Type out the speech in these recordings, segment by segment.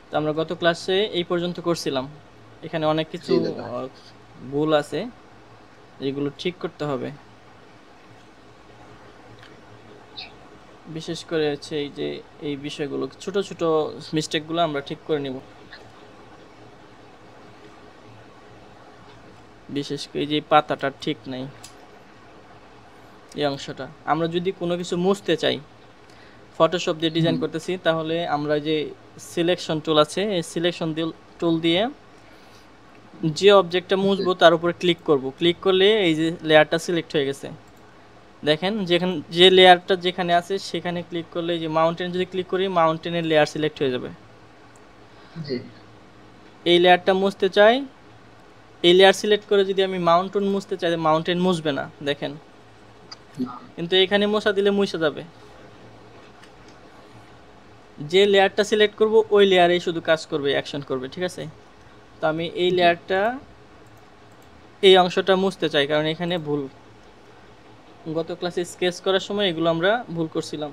তো আমরা গত ক্লাসে এই পর্যন্ত করছিলাম। এখানে অনেক কিছু জি দাদা। ভুল আছে, যেগুলো ঠিক করতে হবে। বিশেষ করে হচ্ছে এই যে এই বিষয়গুলো, ছোট ছোট মিস্টেকগুলো আমরা ঠিক করে নিব। বিশেষ করে এই যে পাতাটা ঠিক নাই, এই অংশটা আমরা যদি কোনো কিছু মুছতে চাই, ফটোশপ দিয়ে ডিজাইন হুম। করতেছি, তাহলে আমরা যে সিলেকশন টুল আছে, এই সিলেকশন টুল দিয়ে যে অবজেক্টটা জি মুছবো তার উপরে ক্লিক করব। ক্লিক করলে এই যে লেয়ারটা সিলেক্ট হয়ে গেছে। দেখেন যেখানে যে লেয়ারটা যেখানে আছে সেখানে ক্লিক করলে, যে মাউন্টেন যদি ক্লিক করি, মাউন্টেনের লেয়ার সিলেক্ট হয়ে যাবে। জি। এই লেয়ারটা মুছতে চাই, এই লেয়ার সিলেক্ট করে যদি আমি মাউন্টেন মুছতে চাই, মাউন্টেন মুছবে না, দেখেন। না। কিন্তু এখানে মোছা দিলে মুছে যাবে। যে লেয়ারটা সিলেক্ট করব ওই লেয়ারেই শুধু কাজ করবে, অ্যাকশন করবে, ঠিক আছে। তো আমি এই জি। লেয়ারটা, এই অংশটা মুছতে চাই, কারণ এখানে ভুল। গত ক্লাসে স্কেচ করার সময় এগুলো আমরা ভুল করছিলাম।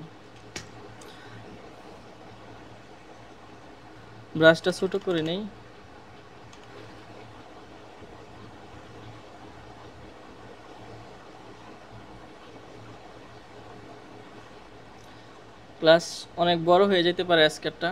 ব্রাশটা ছোট করে নেই। ক্লাস অনেক বড় হয়ে যেতে পারে আজকেরটা।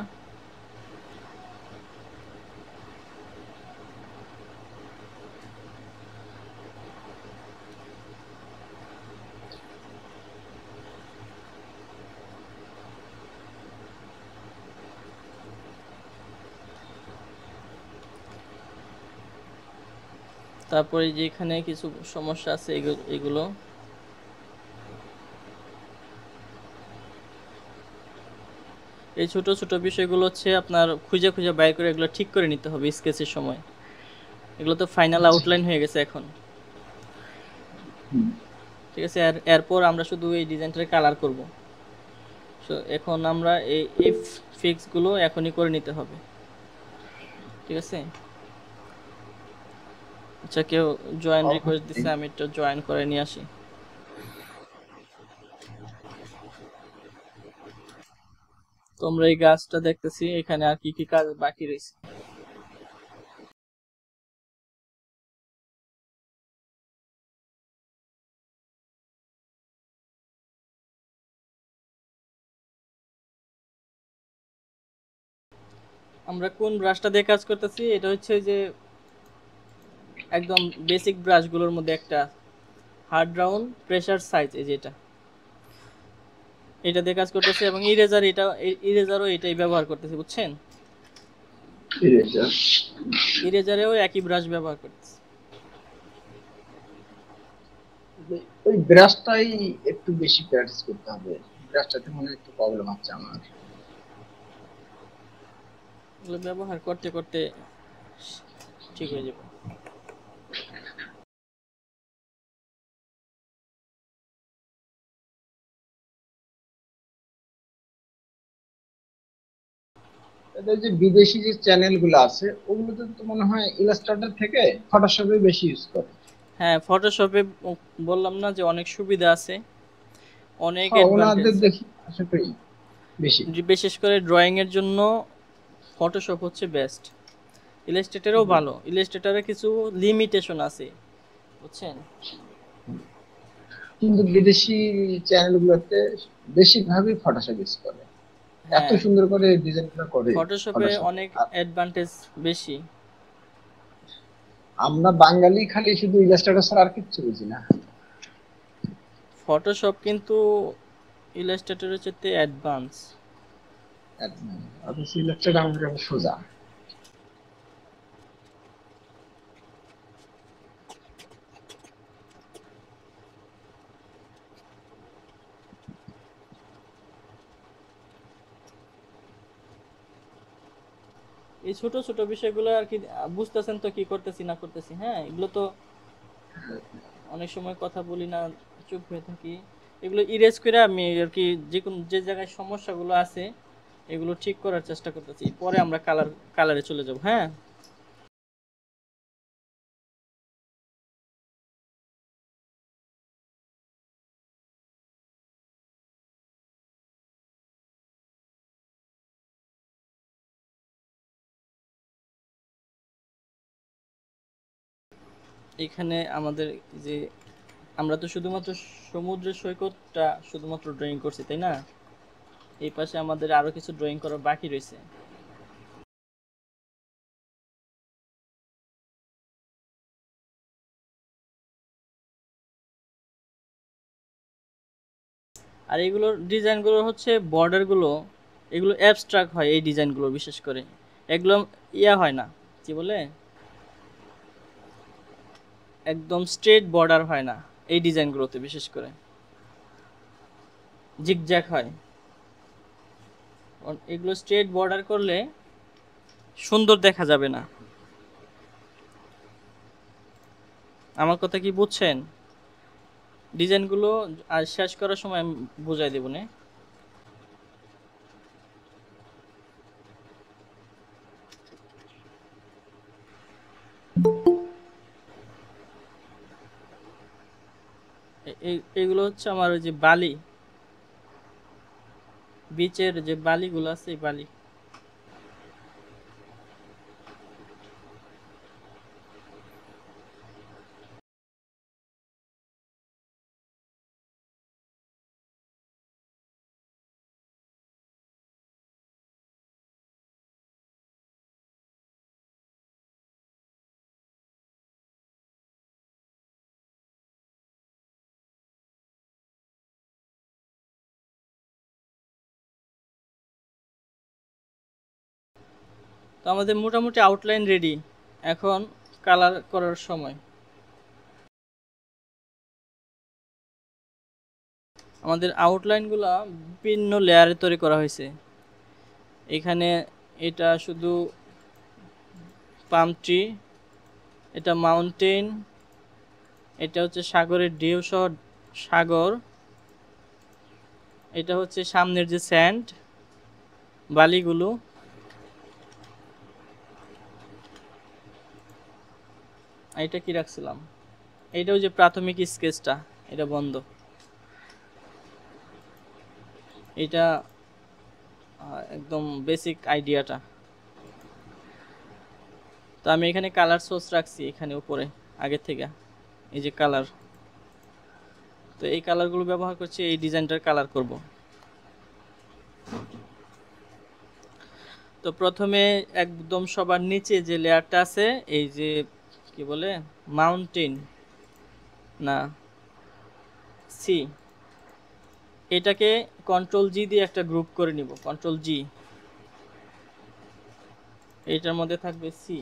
তারপরে যে এখানে কিছু সমস্যা আছে, এগুলো এই ছোট ছোট বিষয়গুলো হচ্ছে আপনার খুঁজে খুঁজে বাইর করে এগুলো ঠিক করে নিতে হবে স্কেচের সময়। এগুলো তো ফাইনাল জি। আউটলাইন হয়ে গেছে এখন, হুম। ঠিক আছে। এরপর আমরা শুধু এই ডিজাইনটার কালার করব। সো এখন আমরা এই ফিক্সগুলো এখনই করে নিতে হবে, ঠিক আছে। আচ্ছা, কেউ জয়েন রিকোয়েস্ট দিছে, অবশ্যই। আমি একটু জয়েন করে নিয়ে আসি। তোমরা এই গাছটা দেখতেছি, এখানে আর কি কি কাজ বাকি রয়েছে। আমরা কোন ব্রাশটা দিয়ে কাজ করতেছি, এটা হচ্ছে যে একদম বেসিক ব্রাশগুলোর মধ্যে একটা, হার্ড রাউন্ড প্রেসার সাইজ, এই যে এটা দিয়ে কাজ করতেছি, এবং ইরেজার, ইরেজারও এটাই ব্যবহার করতেছি, বুঝছেন। ইরেজার। ইরেজারেও একই ব্রাশ ব্যবহার করতেছি। ওই ব্রাশটাই একটু বেশি প্র্যাকটিস করতে হবে। ব্রাশটাতে মনে হয় একটু প্রবলেম হচ্ছে আমার। এগুলো ব্যবহার করতে করতে ঠিক হয়ে যাবে। তাদের যে বিদেশি যে চ্যানেল গুলো আছে ওগুলোতে তো মনে হয় ইলাস্ট্রেটর থেকে ফটোশপে বেশি ইউজ করে। হ্যাঁ, ফটোশপে বললাম না যে অনেক সুবিধা আছে, অনেক হ্যাঁ, অ্যাডভান্টেজ। ওনাদের দেখি আসলেই বেশি। বিশেষ করে ড্রয়িং এর জন্য ফটোশপ হচ্ছে বেস্ট। ইলাস্ট্রেটরও জি। ভালো, ইলাস্ট্রেটরে কিছু লিমিটেশন আছে, বুঝছেন। কিন্তু বিদেশি চ্যানেল গুলোতে বেশিরভাগই ফটোশপ ইউজ করে। এত হ্যাঁ, সুন্দর করে ডিজাইন গুলো করে ফটোশপে ফটোশপে। অনেক আর অ্যাডভান্টেজ বেশি। আমরা বাঙালি খালি শুধু ইলাস্ট্রেটর ছাড়া আর কিচ্ছু বুঝি না। ফটোশপ কিন্তু ইলাস্ট্রেটরের চেয়ে অ্যাডভান্স। অথচ ইলাস্ট্রেটর আমাদের কাছে সোজা। এই ছোট ছোট বিষয়গুলো আর কি বুঝতেছেন তো, কি করতেছি না করতেছি। হ্যাঁ, এগুলো তো অনেক সময় কথা বলি না, চুপ হয়ে থাকি। এগুলো ইরেজ করে আমি আর কি যে কোন যে জায়গায় সমস্যাগুলো আছে এগুলো ঠিক করার চেষ্টা করতেছি, পরে আমরা কালারে চলে যাব। হ্যাঁ। এখানে আমাদের যে আমরা তো শুধুমাত্র সমুদ্রের সৈকতটা শুধুমাত্র ড্রয়িং করছি, তাই না? এই পাশে আমাদের আরো কিছু ড্রয়িং করা বাকি রয়েছে। আর এগুলোর ডিজাইনগুলো হচ্ছে বর্ডারগুলো, এগুলো অ্যাবস্ট্রাক্ট হয় এই ডিজাইনগুলো, বিশেষ করে এগুলো ইয়া হয় না, কি বলে, একদম স্ট্রেট বর্ডার হয় না এই ডিজাইনগুলোতে, বিশেষ করে জিগজ্যাগ হয়। এগুলো স্ট্রেট বর্ডার করলে সুন্দর দেখা যাবে না। আমার কথা কি বুঝছেন? ডিজাইনগুলো আর শেষ করার সময় আমি বুঝাই দেবো না। এগুলো হচ্ছে আমার ওই যে বালি, বিচের যে বালিগুলো আছে এই বালি। তো আমাদের মোটামুটি আউটলাইন রেডি, এখন কালার করার সময়। আমাদের আউটলাইনগুলো বিভিন্ন লেয়ারে তৈরি করা হয়েছে। এখানে এটা শুধু পাম ট্রি, এটা মাউন্টেন, এটা হচ্ছে সাগরের ঢেউ সহ সাগর, এটা হচ্ছে সামনের যে স্যান্ড বালিগুলো, এটা কি রাখছিলাম, এইটাও যে প্রাথমিক স্কেচটা, এটা বন্ধ, এটা একদম বেসিক আইডিয়াটা। তো আমি এখানে কালার সোর্স রাখছি এখানে উপরে আগের থেকে, এই যে কালার, তো এই কালারগুলো ব্যবহার করছি এই ডিজাইনটার কালার করব। তো প্রথমে একদম সবার নিচে যে লেয়ারটা আছে, এই যে কি বলে মাউন্টেন না সি, এটাকে কন্ট্রোল জি দিয়ে একটা গ্রুপ করে নিব, কন্ট্রোল জি, এইটার মধ্যে থাকবে সি।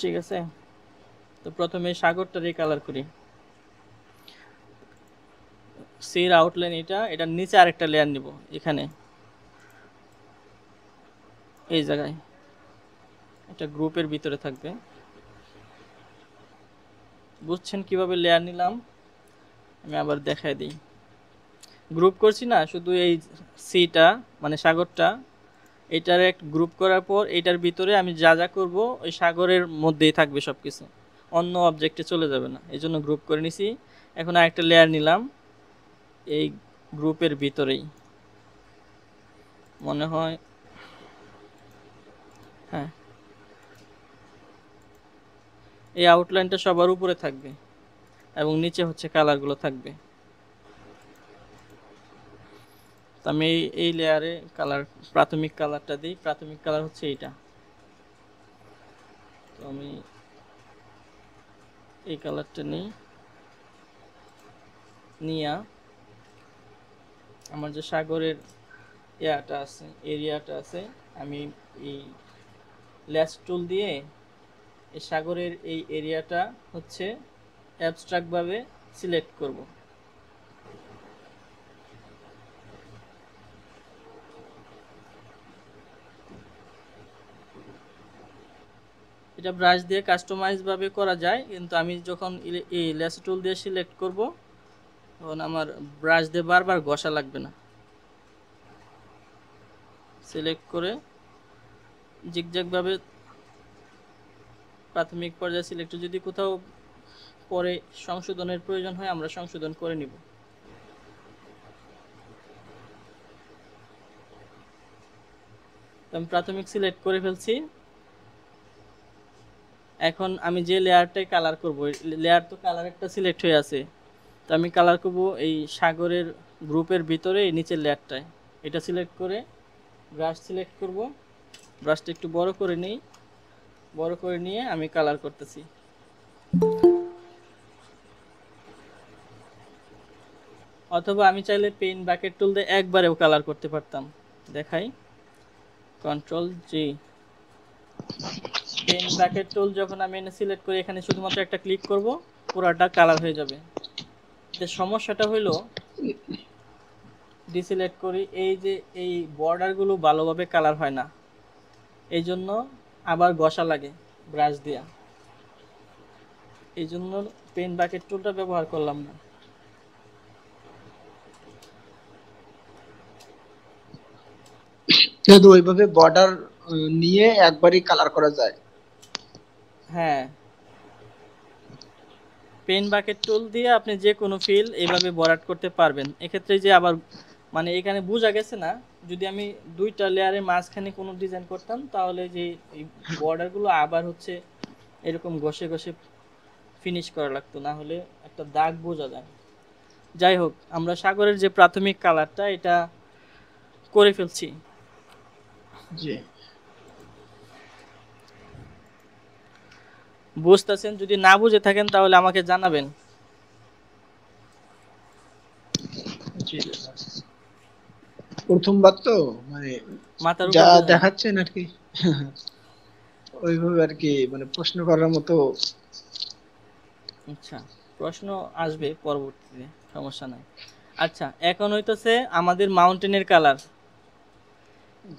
ঠিক আছে, তো প্রথমে সাগরটারে কালার করি, সির আউটলাইন এটা, এটার নিচে আরেকটা লেয়ার নিব এখানে, এই জায়গায় এটা গ্রুপের ভিতরে থাকবে। বুঝছেন কিভাবে লেয়ার নিলাম? আমি আবার দেখাই দিই। গ্রুপ করছি না শুধু এই সিটা, মানে সাগরটা, এটার এক গ্রুপ করার পর এটার ভিতরে আমি যা যা করব ওই সাগরের মধ্যেই থাকবে সব কিছু, অন্য অবজেক্টে চলে যাবে না, এই জন্য গ্রুপ করে নিছি। এখন আরেকটা লেয়ার নিলাম এই গ্রুপের ভিতরেই, মনে হয়, হ্যাঁ, এই আউটলাইনটা সবার উপরে থাকবে এবং নিচে হচ্ছে কালারগুলো থাকবে। তো আমি এই লেয়ারে কালার, প্রাথমিক কালারটা দিই, প্রাথমিক কালার হচ্ছে এইটা। তো আমি এই কালারটা নিই, নিয়া আমার যে সাগরের ইয়াটা আছে, এরিয়াটা আছে, আমি এই ল্যাস টুল দিয়ে এই সাগরের এই এরিয়াটা হচ্ছে অ্যাবস্ট্রাক্টভাবে সিলেক্ট করব। এটা ব্রাশ দিয়ে কাস্টমাইজ ভাবে করা যায়, কিন্তু আমি যখন এই ল্যাস টুল দিয়ে সিলেক্ট করব তখন আমার ব্রাশ দিয়ে বারবার ঘষা লাগবে না। সিলেক্ট করে জিগজ্যাগভাবে প্রাথমিক পর্যায়ে সিলেক্ট, যদি কোথাও পরে সংশোধনের প্রয়োজন হয় আমরা সংশোধন করে নিব। তো আমি প্রাথমিক সিলেক্ট করে ফেলছি। এখন আমি যে লেয়ারটাই কালার করব, লেয়ার তো কালার একটা সিলেক্ট হয়ে আছে, তো আমি কালার করব এই সাগরের গ্রুপের ভিতরে এই নিচের লেয়ারটায়। এটা সিলেক্ট করে ব্রাশ সিলেক্ট করব, ব্রাশটা একটু বড় করে নিই, বড় করে নিয়ে আমি কালার করতেছি। অথবা আমি চাইলে পেন বাকেট টুল দিয়ে একবারেও কালার করতে পারতাম। দেখাই, control G, pen bucket tool যখন আমি এনে সিলেক্ট করি, এখানে শুধুমাত্র একটা ক্লিক করব, পুরাটা কালার হয়ে যাবে। যে সমস্যাটা হইলো, ডিসিলেক্ট করি, এই যে এই বর্ডারগুলো ভালোভাবে কালার হয় না, এই জন্য আবার ঘষা লাগে ব্রাশ দিয়া, এই জন্য পেন বাকেট টুলটা ব্যবহার করলাম না। যেহেতু ওইভাবে বর্ডার নিয়ে একবারই কালার করা যায়। হ্যাঁ, পেন বাকেট টুল দিয়ে আপনি যে কোনো ফিল এইভাবে ভরাট করতে পারবেন। এক্ষেত্রে যে আবার মানে এখানে বোঝা গেছে না, যদি আমি দুইটা লেয়ারের মাঝখানে কোনো ডিজাইন করতাম, তাহলে যে এই বর্ডারগুলো আবার হচ্ছে এরকম ঘষে ঘষে ফিনিশ করা লাগতো, না হলে একটা দাগ বোঝা যায়। যাই হোক, আমরা সাগরের যে প্রাথমিক কালারটা এটা করে ফেলছি। জি বুঝতেছেন? যদি না বুঝে থাকেন তাহলে আমাকে জানাবেন। জি, প্রথমবার তো মানে মাথার যা উপর দিয়ে যায়। দেখাচ্ছেন আর কি ওইভাবে আর কি মানে প্রশ্ন করার মতো। আচ্ছা, প্রশ্ন আসবে পরবর্তীতে, সমস্যা নাই। আচ্ছা, এখন হইতেছে আমাদের মাউন্টেনের কালার।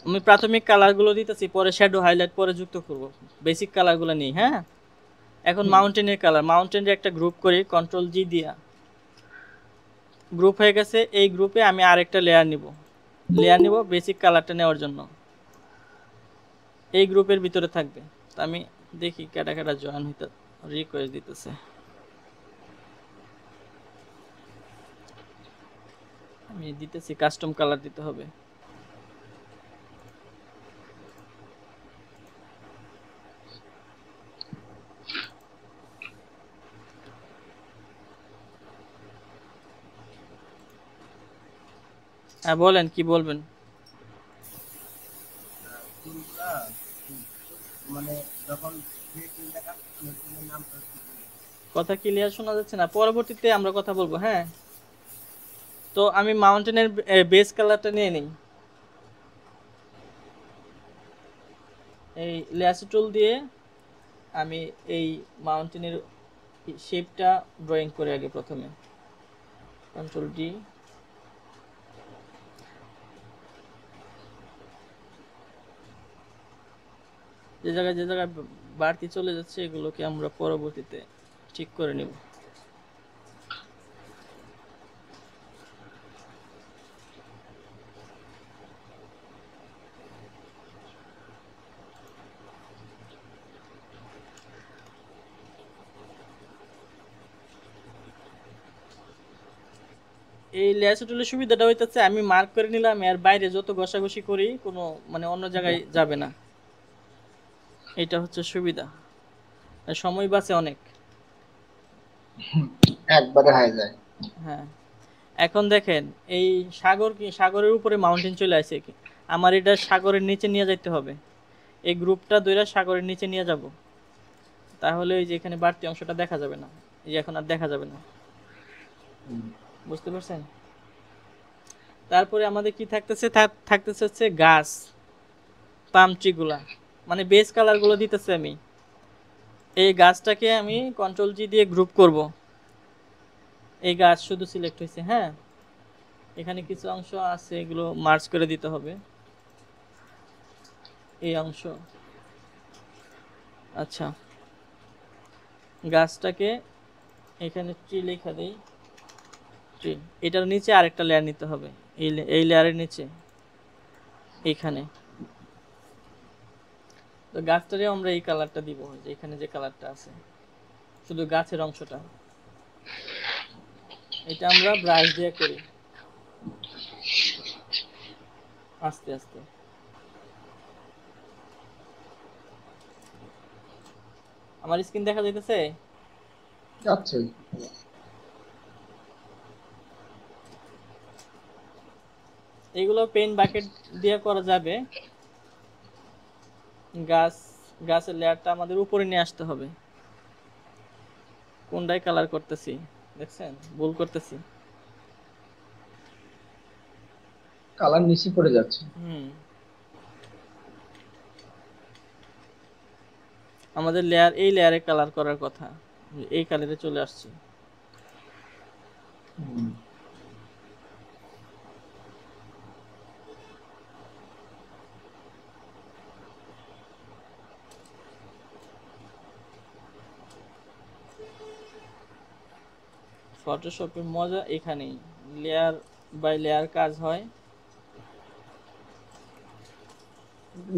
আমি প্রাথমিক কালারগুলো দিতেছি, পরে শ্যাডো হাইলাইট পরে যুক্ত করব, বেসিক কালারগুলো নিই। হ্যাঁ, এখন হুম, মাউন্টেনের কালার, মাউন্টেনের একটা গ্রুপ করি কন্ট্রোল জি দিয়া। গ্রুপ হয়ে গেছে, এই গ্রুপে আমি আরেকটা লেয়ার নিব বেসিক কালারটা নেওয়ার জন্য, এই গ্রুপের ভিতরে থাকবে। তো আমি দেখি কেটা কেটা জয়েন হইতে রিকোয়েস্ট দিতেছে। আমি দিতেছি কাস্টম কালার দিতে হবে। হ্যাঁ বলেন, কি বলবেন? কথা ক্লিয়ার শোনা যাচ্ছে না, পরবর্তীতে আমরা কথা বলবো। হ্যাঁ, তো আমি মাউন্টেনের বেস কালারটা নিয়ে নিই। এই লেয়ার টুল দিয়ে আমি এই মাউন্টেনের শেপটা ড্রয়িং করে আগে প্রথমে, কন্ট্রোল ডি। যে জায়গায় বাড়তি চলে যাচ্ছে এগুলোকে আমরা পরবর্তীতে ঠিক করে নেব। এই লেয়ার টুলের সুবিধাটা হইতেছে আমি মার্ক করে নিলাম, এর বাইরে যত ঘষাঘষি করি কোনো মানে অন্য জায়গায় যাবে না, এটা হচ্ছে সুবিধা, আর সময় বাঁচে অনেক। একবারে হয়ে যায়। হ্যাঁ, এখন দেখেন এই সাগর, কি সাগরের উপরে মাউন্টেন চলে আসে কি, আমার এটা সাগরের নিচে নিয়ে যাইতে হবে, এই গ্রুপটা দুইটা সাগরের নিচে নিয়ে যাব, তাহলে ওই যে এখানে বাড়তি অংশটা দেখা যাবে না, এই যে এখন আর দেখা যাবে না। হুম, বুঝতে পারছেন? তারপরে আমাদের কি থাকতেছে, থাকতেছে হচ্ছে গাছ, পাম ট্রি গুলা, মানে বেস কালার গুলো দিতেছে আমি। এই গাছটাকে আমি কন্ট্রোল জি দিয়ে গ্রুপ করব। এই গাছ শুধু সিলেক্ট হয়েছে। হ্যাঁ, এখানে কিছু অংশ আছে, এগুলো মার্জ করে দিতে হবে, এই অংশ। আচ্ছা, গাছটাকে এখানে ট্রি লেখা দেই, ট্রি। এটার নিচে আরেকটা লেয়ার নিতে হবে, এই লেয়ারের নিচে এইখানে। তো গাছটারে আমরা এই কালারটা দিব, যে এখানে যে কালারটা আছে, শুধু গাছের অংশটা। এটা আমরা ব্রাশ দিয়ে করি আস্তে আস্তে। আমার স্ক্রিন দেখা যাইতেছে? যাচ্ছে। এগুলো পেইন্ট বাকেট দিয়ে করা যাবে। গাছ, গাছের লেয়ারটা আমাদের উপরে নিয়ে আসতে হবে। কোনটাই কালার করতেছি দেখছেন, ভুল করতেছি। কালার নিচে পড়ে যাচ্ছে। হুম, আমাদের লেয়ার, এই লেয়ারে কালার করার কথা, এই কালারে চলে আসছি। হুম। ফটোশপের মজা এখানেই, লেয়ার বাই লেয়ার কাজ হয়।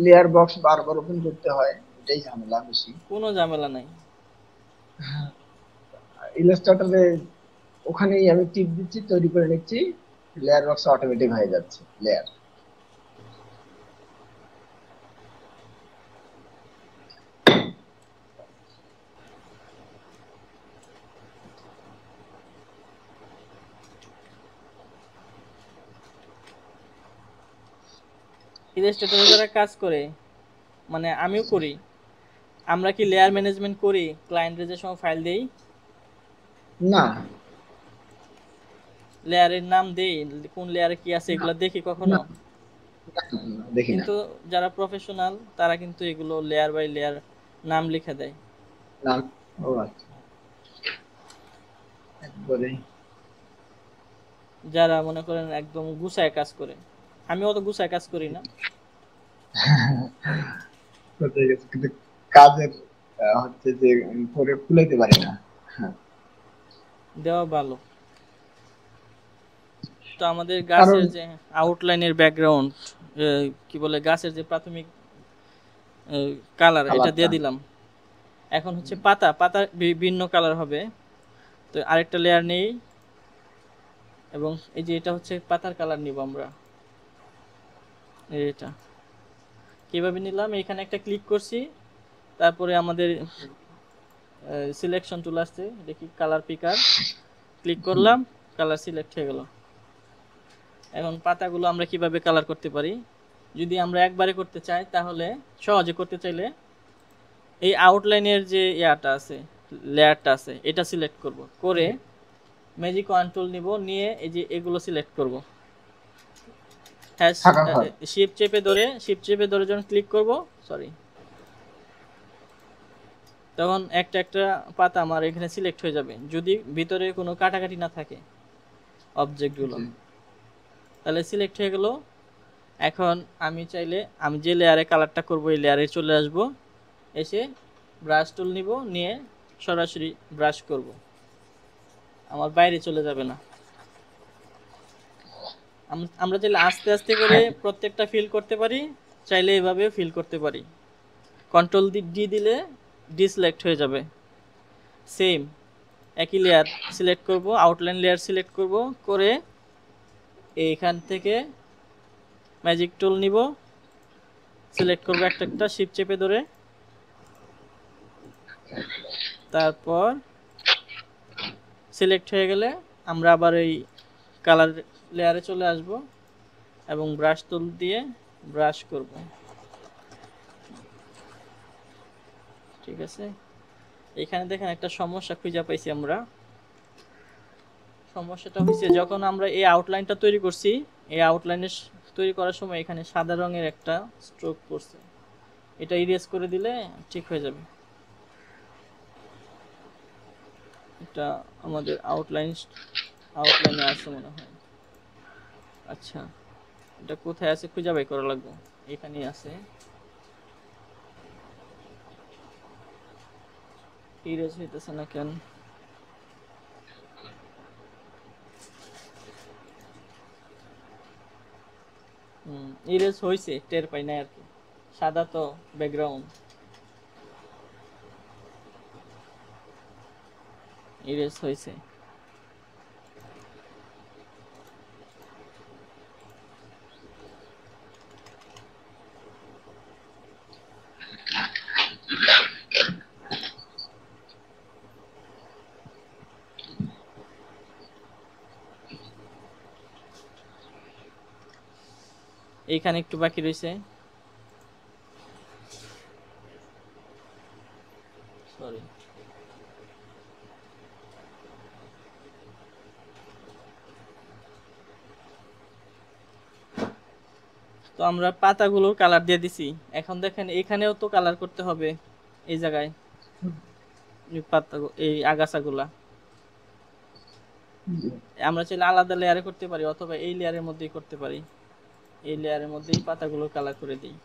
লেয়ার বক্স বারবার ওপেন করতে হয়, এটাই ঝামেলা বেশি। কোনো ঝামেলা নাই। ইলাস্ট্রেটরে ওখানেই আমি টিপ দিচ্ছি, তৈরি করে নিচ্ছি, লেয়ার বক্স অটোমেটিক হয়ে যাচ্ছে লেয়ার। ইলাস্ট্রেটরে যারা কাজ করে, মানে আমিও করি, আমরা কি লেয়ার ম্যানেজমেন্ট করি? ক্লায়েন্টের যে সময় ফাইল দেই, না লেয়ারের নাম দেই, কোন লেয়ারে কি আছে না এগুলো দেখি না কখনো? না, দেখি না। কিন্তু যারা প্রফেশনাল তারা কিন্তু এগুলো লেয়ার বাই লেয়ার নাম লিখে দেয়। না। ও আচ্ছা, একবারে। যারা মনে করেন একদম গুছায় কাজ করে, আমি অত গুছায় কাজ করি না। কোথায় গেছে কিন্তু কাজের হচ্ছে যে করে খুলাইতে পারি না। হ্যাঁ, দেওয়া ভালো। তো আমাদের কারণ গাছের যে আউটলাইনের ব্যাকগ্রাউন্ড, কি বলে, গাছের যে প্রাথমিক কালার, এটা কালারটা। দিয়ে দিলাম। এখন হচ্ছে পাতা, পাতা বিভিন্ন কালার হবে। তো আরেকটা লেয়ার নেই, এবং এই যে এটা হচ্ছে পাতার কালার নিব আমরা। এটা কিভাবে নিলাম, এখানে একটা ক্লিক করছি, তারপরে আমাদের সিলেকশন টুল আসছে, দেখি কালার পিকার, ক্লিক করলাম, কালার সিলেক্ট হয়ে গেল। এখন পাতাগুলো আমরা কিভাবে কালার করতে পারি, যদি আমরা একবারে করতে চাই, তাহলে সহজে করতে চাইলে এই আউটলাইনের যে ইয়াটা আছে, লেয়ারটা আছে, এটা সিলেক্ট করব, করে ম্যাজিক ওয়ান টুল নিব, নিয়ে এই যে এগুলো সিলেক্ট করব। হ্যাঁ, ফাঁকা ঘর। শিপ চেপে ধরে যখন ক্লিক করব, সরি, তখন একটা একটা পাতা আমার এখানে সিলেক্ট হয়ে যাবে, যদি ভিতরে কোনো কাটাকাটি না থাকে অবজেক্টগুলো, জি। তাহলে সিলেক্ট হয়ে গেল। এখন আমি চাইলে আমি যে লেয়ারে কালারটা করব এই লেয়ারে চলে আসব, এসে ব্রাশ টুল নিব, নিয়ে সরাসরি ব্রাশ করব, আমার বাইরে চলে যাবে না। আমরা চাইলে আস্তে আস্তে করে হ্যাঁ, প্রত্যেকটা ফিল করতে পারি, চাইলে এভাবেও ফিল করতে পারি। কন্ট্রোল ডি দিলে ডিসিলেক্ট হয়ে যাবে। সেম একই লেয়ার সিলেক্ট করব, আউটলাইন লেয়ার সিলেক্ট করব, করে এইখান থেকে ম্যাজিক টুল নিব, সিলেক্ট করব একটা একটা শিপ চেপে ধরে, তারপর সিলেক্ট হয়ে গেলে আমরা আবার এই কালার লেয়ারে চলে আসব, এবং ব্রাশ টুল দিয়ে ব্রাশ করব। ঠিক আছে, এখানে দেখেন একটা সমস্যা খুঁজে পাইছি আমরা। সমস্যাটা হয়েছে যখন আমরা এই আউটলাইনটা তৈরি করছি, এই আউটলাইনের তৈরি করার সময় এখানে সাদা রঙের একটা স্ট্রোক পড়ছে, এটা ইরেজ করে দিলে ঠিক হয়ে যাবে। এটা আমাদের আউটলাইনে আছে মনে হয়। আচ্ছা, এটা কোথায় আছে খুঁজে বাই করা লাগবে। এখানেই আছে, ইরেজ হইতেছে না কেন? ইরেজ হয়েছে, টের পাই না আর কি, সাদা তো ব্যাকগ্রাউন্ড, ইরেজ হয়েছে। এইখানে একটু বাকি রয়েছে, সরি। তো আমরা পাতাগুলো কালার দিয়ে দিছি, এখন দেখেন এখানেও তো কালার করতে হবে এই জায়গায়, এই পাতা, এই আগাছাগুলা আমরা চাইলে আলাদা লেয়ারে করতে পারি অথবা এই লেয়ারের মধ্যেই করতে পারি, এই লেয়ারের মধ্যেই পাতাগুলো কালার করে দিই।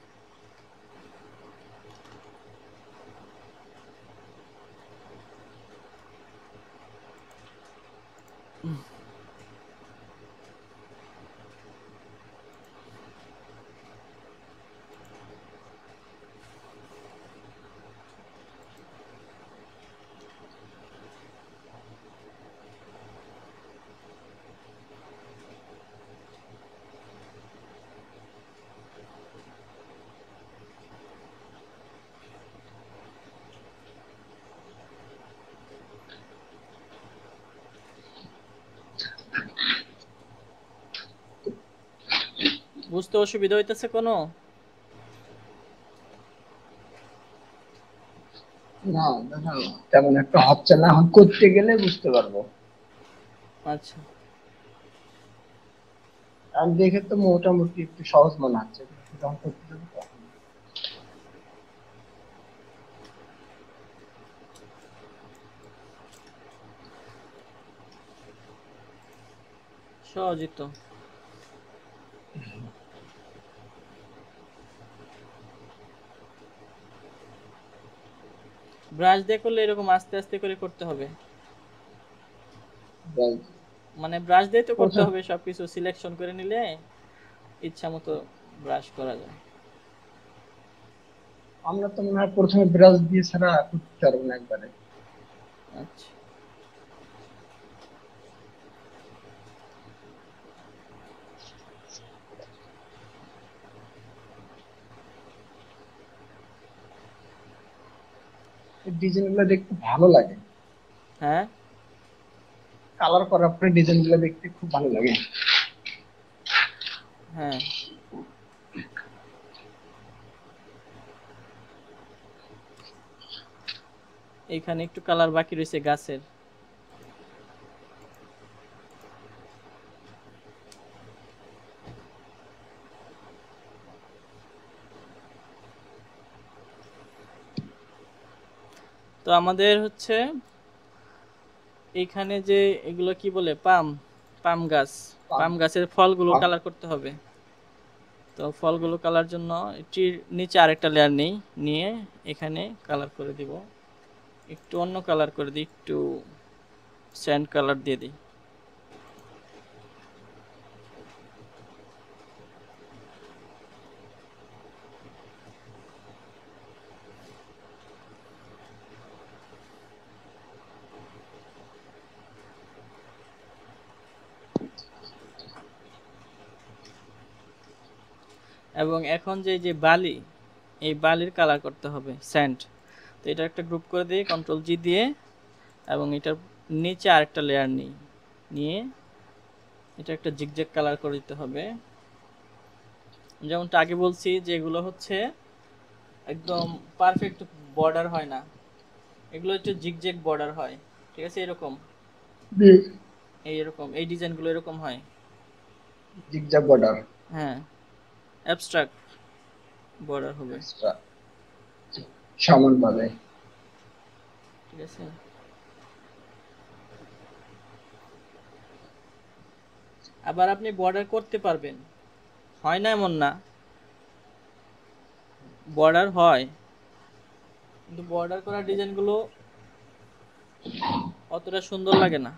বুঝতে অসুবিধা হইতেছে কোনো? না দাদা, তেমন একটা হচ্ছে না, এখন করতে গেলে বুঝতে পারবো। আচ্ছা, আমি দেখে তো মোটামুটি একটু সহজ মনে হচ্ছে, কিন্তু যখন করতে যাবো তখন। সহজই তো। ব্রাশ দিয়ে করলে এরকম আস্তে আস্তে করে করতে হবে, ব্যাস। মানে ব্রাশ দিয়ে তো করতে প্রথম হবে, সবকিছু সিলেকশন করে নিলে ইচ্ছা মতো ব্রাশ করা যায়। আমরা তো মনে হয় প্রথমে ব্রাশ দিয়ে ছাড়া করতে পারবো না একবারে। আচ্ছা, এই ডিজাইন গুলো দেখতে ভালো লাগে, হ্যাঁ কালার করার পরে ডিজাইন গুলো দেখতে খুব ভালো লাগে। হ্যাঁ, এইখানে একটু কালার বাকি রয়েছে গাছের। তো আমাদের হচ্ছে এইখানে যে এগুলো কি বলে, পাম, পাম গাছ, পাম গাছের ফলগুলো আ- কালার করতে হবে। তো ফলগুলো কালার জন্য এটির নিচে আরেকটা লেয়ার নেই, নিয়ে এখানে কালার করে দিব, একটু অন্য কালার করে দিই, একটু স্যান্ড কালার দিয়ে দিই। এবং এখন যে যে বালি, এই বালির কালার করতে হবে স্যান্ড। তো এটা একটা গ্রুপ করে দিই কন্ট্রোল জি দিয়ে, এবং এটার নিচে আরেকটা লেয়ার নিই, নিয়ে এটা একটা জিগজ্যাগ কালার করে দিতে হবে। যেমনটা আগে বলছি যে এগুলো হচ্ছে একদম পারফেক্ট বর্ডার হয় না, এগুলো একটু জিগজ্যাগ বর্ডার হয়, ঠিক আছে, এরকম, এইরকম এই ডিজাইনগুলো এরকম হয়। Zigzag border. হ্যাঁ, অ্যাবস্ট্রাক্ট বর্ডার হবে, এক্সট্রা সমানভাবে। ঠিক আছে। আবার আপনি বর্ডার করতে পারবেন, হয় না এমন না, বর্ডার হয়, কিন্তু বর্ডার করা ডিজাইনগুলো অতটা সুন্দর লাগে না।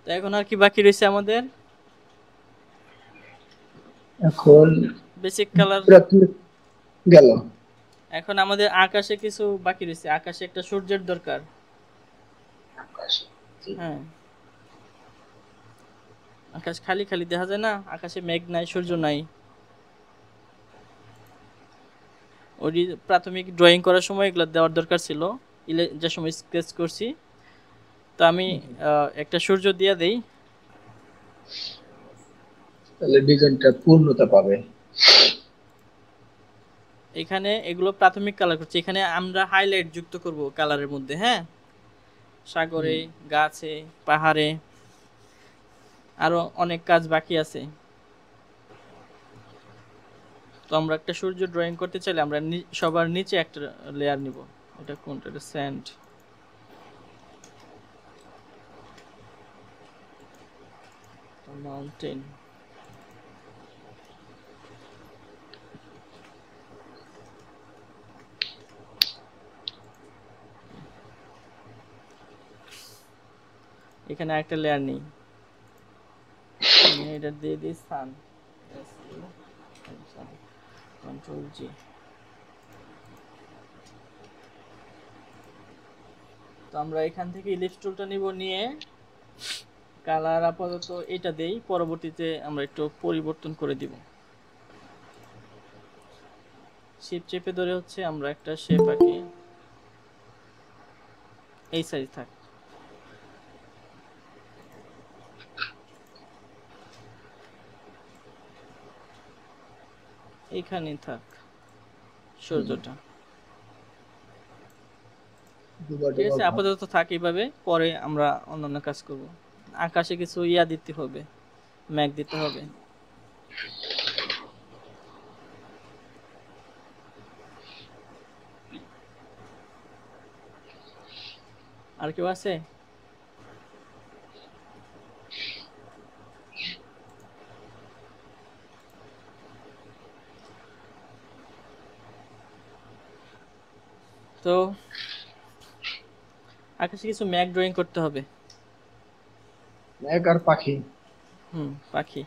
তো এখন আর কি বাকি রয়েছে আমাদের? এখন বেসিক কালার। প্রাথমিক গেল। এখন আমাদের আকাশে কিছু বাকি রয়েছে, আকাশে একটা সূর্যের দরকার। আকাশ, জি। হ্যাঁ, আকাশ খালি খালি দেখা যায় না, আকাশে মেঘ নাই, সূর্য নাই। ওই প্রাথমিক ড্রয়িং করার সময় এগুলো দেওয়ার দরকার ছিল, যে সময় স্কেচ করছি। তো আমি একটা সূর্য দিয়ে দেই। তাহলে ডিজাইনটা পূর্ণতা পাবে। এখানে এগুলো প্রাথমিক কালার করছি, এখানে আমরা হাইলাইট যুক্ত করব কালারের মধ্যে। হ্যাঁ, সাগরে, হুম। গাছে, পাহাড়ে, আরো অনেক কাজ বাকি আছে। তো আমরা একটা সূর্য ড্রয়িং করতে চাইলে আমরা সবার নিচে একটা লেয়ার নিব। এটা কোনটা? এটা স্যান্ড, মাউন্টেন। এখানে একটা লেয়ার নেই, এটা দিয়ে দিই সান, কন্ট্রোল জি। তো আমরা এখান থেকে ইলিপস টুলটা নিব, নিয়ে কালার আপাতত এটা দেই, পরবর্তীতে আমরা একটু পরিবর্তন করে দিব। শেপ চেপে ধরে হচ্ছে আমরা একটা শেপ আঁকি, এই সাইজ থাক। এইখানেই থাক হুম। সূর্যটা। ডুবা ঠিক ডুবা আছে, ভাব। আপাতত থাক এইভাবে, পরে আমরা অন্যান্য কাজ করব। আকাশে কিছু ইয়া দিতে হবে, ম্যাগ দিতে হবে। আর কেউ আছে? তো আকাশে কিছু ম্যাগ ড্রয়িং করতে হবে। মেঘ আর পাখি। হুম, পাখি।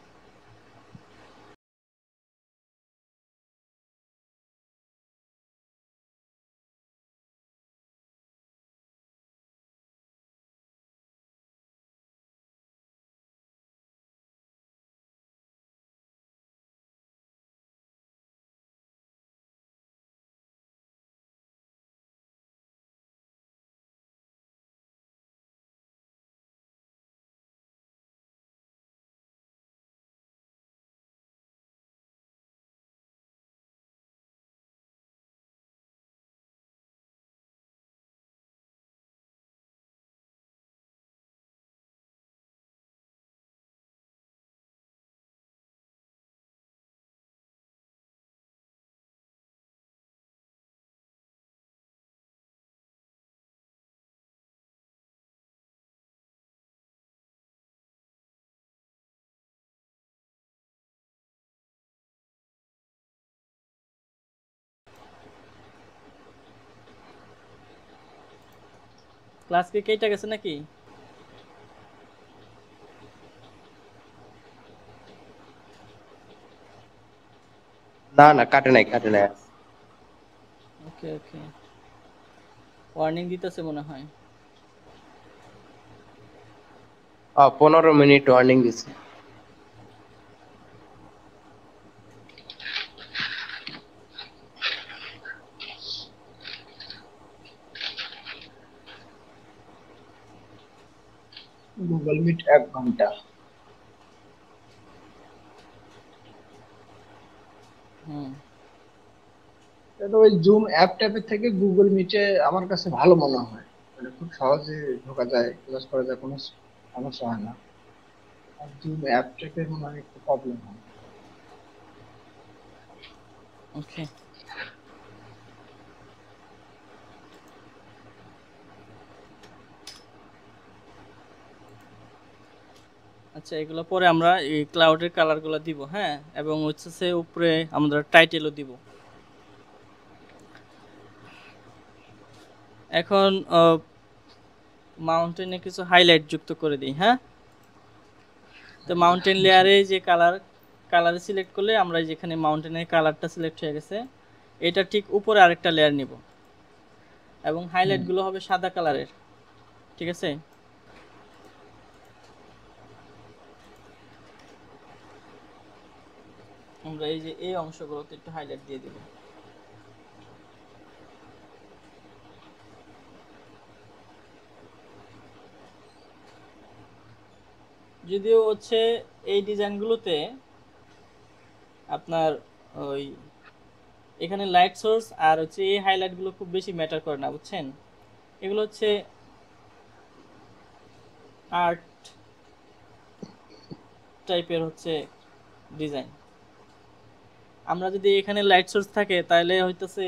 ক্লাস কি কেটে গেছে নাকি? না না, কাটে নাই কাটে নাই। ওকে ওকে, ওয়ার্নিং দিতেছে মনে হয়। 15 মিনিট ওয়ার্নিং দিছে। গুগল মিট 1 ঘন্টা। হুম, এটা ওই জুম অ্যাপ ট্যাপের থেকে গুগল মিটে আমার কাছে ভালো মনে হয়। এটা খুব সহজে ঢোকা যায়, ক্লাস করা যায়, কোনো সমস্যা হয় না। আর জুম অ্যাপ ট্যাপে মনে হয় একটু প্রবলেম হয়। ওকে। আচ্ছা, এগুলো পরে আমরা এই ক্লাউডের কালারগুলো দিব। হ্যাঁ, এবং হচ্ছে সে উপরে আমরা টাইটেলও দিব। এখন মাউন্টেনে কিছু হাইলাইট যুক্ত করে দিই। হ্যাঁ, তো মাউন্টেন লেয়ারে যে কালার সিলেক্ট করলে আমরা যেখানে মাউন্টেনের কালারটা সিলেক্ট হয়ে গেছে, এটা ঠিক উপরে আরেকটা লেয়ার নিব এবং হাইলাইটগুলো হবে সাদা কালারের। ঠিক আছে, আমরা এই যে এই অংশগুলোতে একটু হাইলাইট দিয়ে দিব। যদিও হচ্ছে এই ডিজাইনগুলোতে আপনার ওই এখানে লাইট সোর্স আর হচ্ছে এই হাইলাইটগুলো খুব বেশি ম্যাটার করে না, বুঝছেন? এগুলো হচ্ছে আর্ট টাইপের হচ্ছে ডিজাইন। আমরা যদি এখানে লাইট সোর্স থাকে তাহলে হইতেছে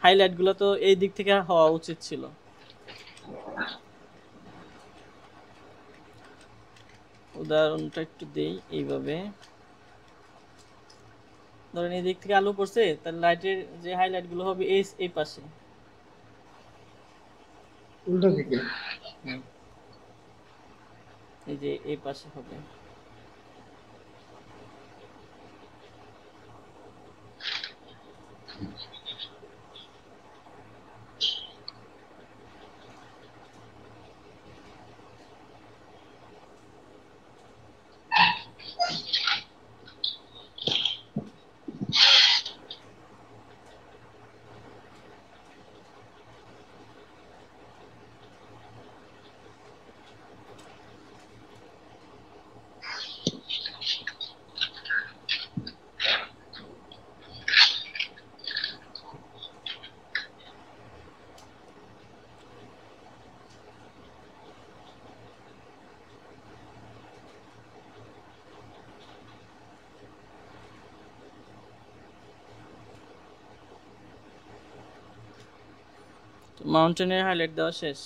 হাইলাইটগুলো তো এই দিক থেকে হওয়া উচিত ছিল। উদাহরণটা একটু দেই, এইভাবে ধরেন এই দিক থেকে আলো পড়ছে, তাহলে লাইটের যে হাইলাইটগুলো হবে এই পাশে, উল্টো দিকে। এই যে এই পাশে হবে। মাউন্টেনের হাইলাইট দেওয়া শেষ।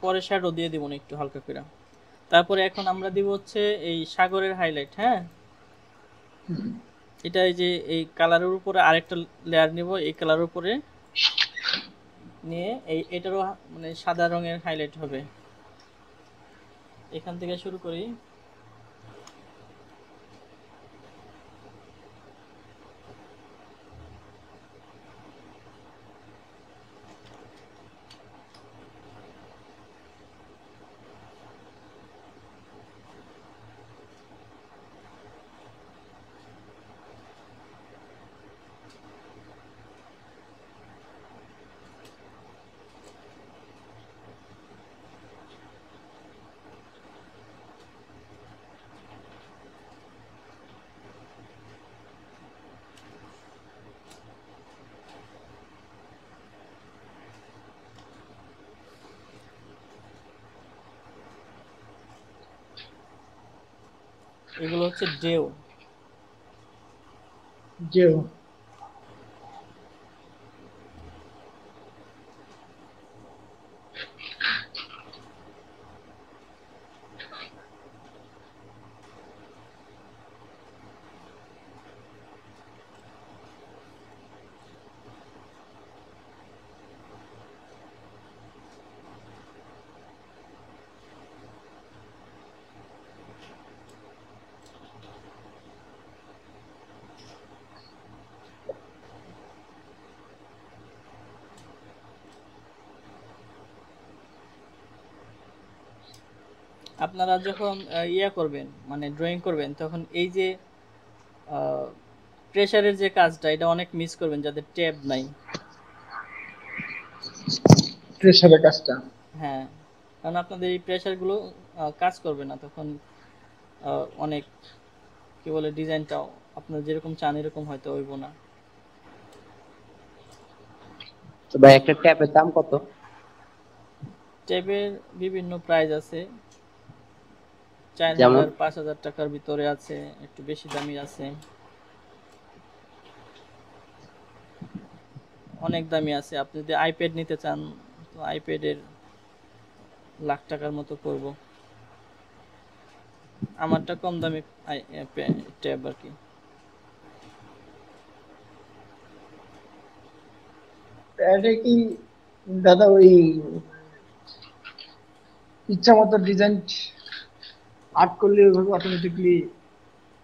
পরে শ্যাডো দিয়ে দিব না একটু হালকা করে। তারপরে এখন আমরা দিব হচ্ছে এই সাগরের হাইলাইট। হ্যাঁ, এটা এই যে এই কালারের উপরে আরেকটা লেয়ার নিব, এই কালারের উপরে নিয়ে এটারও মানে সাদা রঙের হাইলাইট হবে। এখান থেকে শুরু করি। এগুলো হচ্ছে ডেও। ডেও আপনারা যখন ইয়া করবেন মানে ড্রয়িং করবেন, তখন এই যে প্রেসারের যে কাজটা, এটা অনেক মিস করবেন যাদের ট্যাব নাই। প্রেসারের কাজটা। হ্যাঁ, কারণ আপনাদের এই প্রেসারগুলো কাজ করবে না তখন। অনেক কি বলে, ডিজাইনটাও আপনার যেরকম চান এরকম হয়তো হইব না। তো ভাই একটা ট্যাবের দাম কত? ট্যাবের বিভিন্ন প্রাইস আছে, 4000 যেমন 5000 টাকার ভিতরে আছে, একটু বেশি দামি আছে, অনেক দামি আছে। আপনি যদি আইপ্যাড নিতে চান তো আইপ্যাডের লাখ টাকার মতো করব। আমারটা কম দামি ট্যাব আর কি। এটা কি দাদা ওই ইচ্ছা মতো ডিজাইন আর্ট করলে ওইভাবে অটোমেটিকলি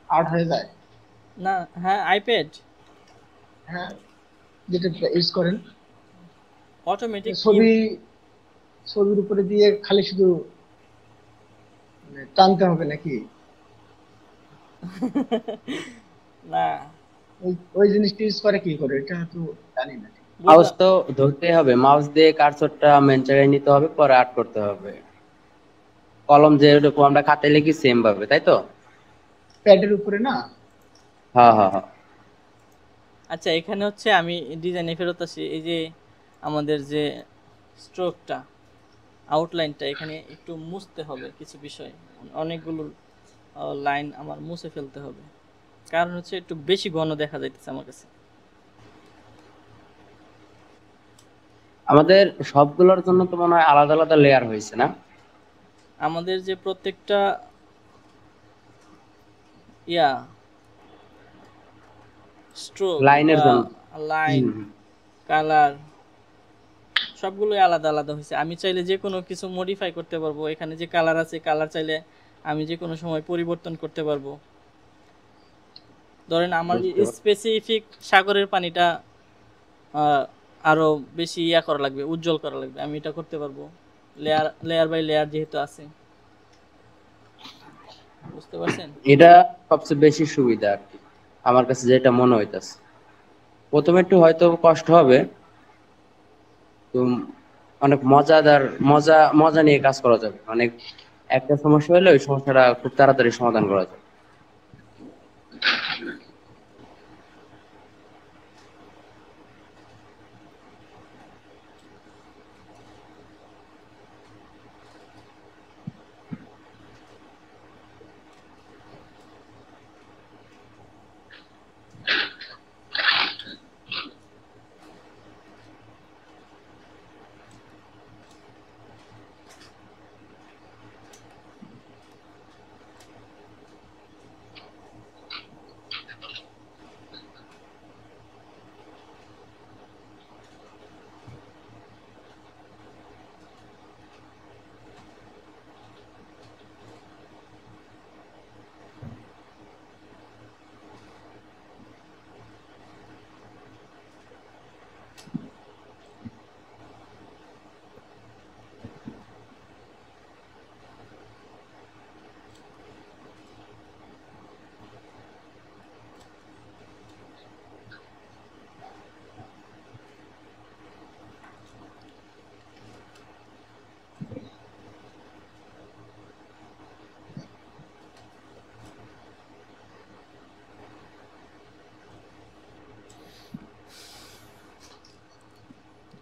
আর্ট হয়ে যায়? না, হ্যাঁ আইপ্যাড হ্যাঁ, যেটা ইউজ করেন অটোমেটিক কি? ছবি, ছবির উপরে দিয়ে খালি শুধু মানে টানতে হবে নাকি? না, ওই ওই জিনিসটা ইউজ করে কি করে এটা তো জানি না ঠিক। মাউস বুঝলাম। তো ধরতে হবে, মাউস দিয়ে কার্সরটা মেন জায়গায় নিতে হবে, পরে আর্ট করতে হবে। কলম যেরকম আমরা খাতায় লিখি সেম ভাবে, তাই তো? প্যাডের উপরে না? হ্যাঁ হ্যাঁ হ্যাঁ। আচ্ছা, এখানে হচ্ছে আমি ডিজাইনে ফেরত আসি। এই যে আমাদের যে স্ট্রোকটা, আউটলাইনটা এখানে একটু মুছতে হবে কিছু বিষয়। অনেকগুলো লাইন আমার মুছে ফেলতে হবে, কারণ হচ্ছে একটু বেশি ঘন দেখা যাইতেছে আমার কাছে। আমাদের সবগুলোর জন্য তো মনে হয় আলাদা আলাদা লেয়ার হয়েছে না? আমাদের যে প্রত্যেকটা ইয়া স্ট্রোক লাইনের বা জন্য। লাইন, হুম। কালার সবগুলোই আলাদা আলাদা হয়েছে। আমি চাইলে যে কোনো কিছু মডিফাই করতে পারবো। এখানে যে কালার আছে, কালার চাইলে আমি যে কোনো সময় পরিবর্তন করতে পারবো। ধরেন আমার বুঝতে পারছি। স্পেসিফিক সাগরের পানিটা আহ, আরো বেশি ইয়া করা লাগবে, উজ্জ্বল করা লাগবে, আমি এটা করতে পারবো। লেয়ার লেয়ার বাই লেয়ার যেহেতু আছে, বুঝতে পারছেন? এটা সবচেয়ে বেশি সুবিধা আর কি, আমার কাছে যেটা মনে হইতাছে। প্রথমে একটু হয়তো কষ্ট হবে, তো অনেক মজাদার, মজা মজা নিয়ে কাজ করা যাবে। অনেক একটা সমস্যা হলে ওই সমস্যাটা খুব তাড়াতাড়ি সমাধান করা যাবে।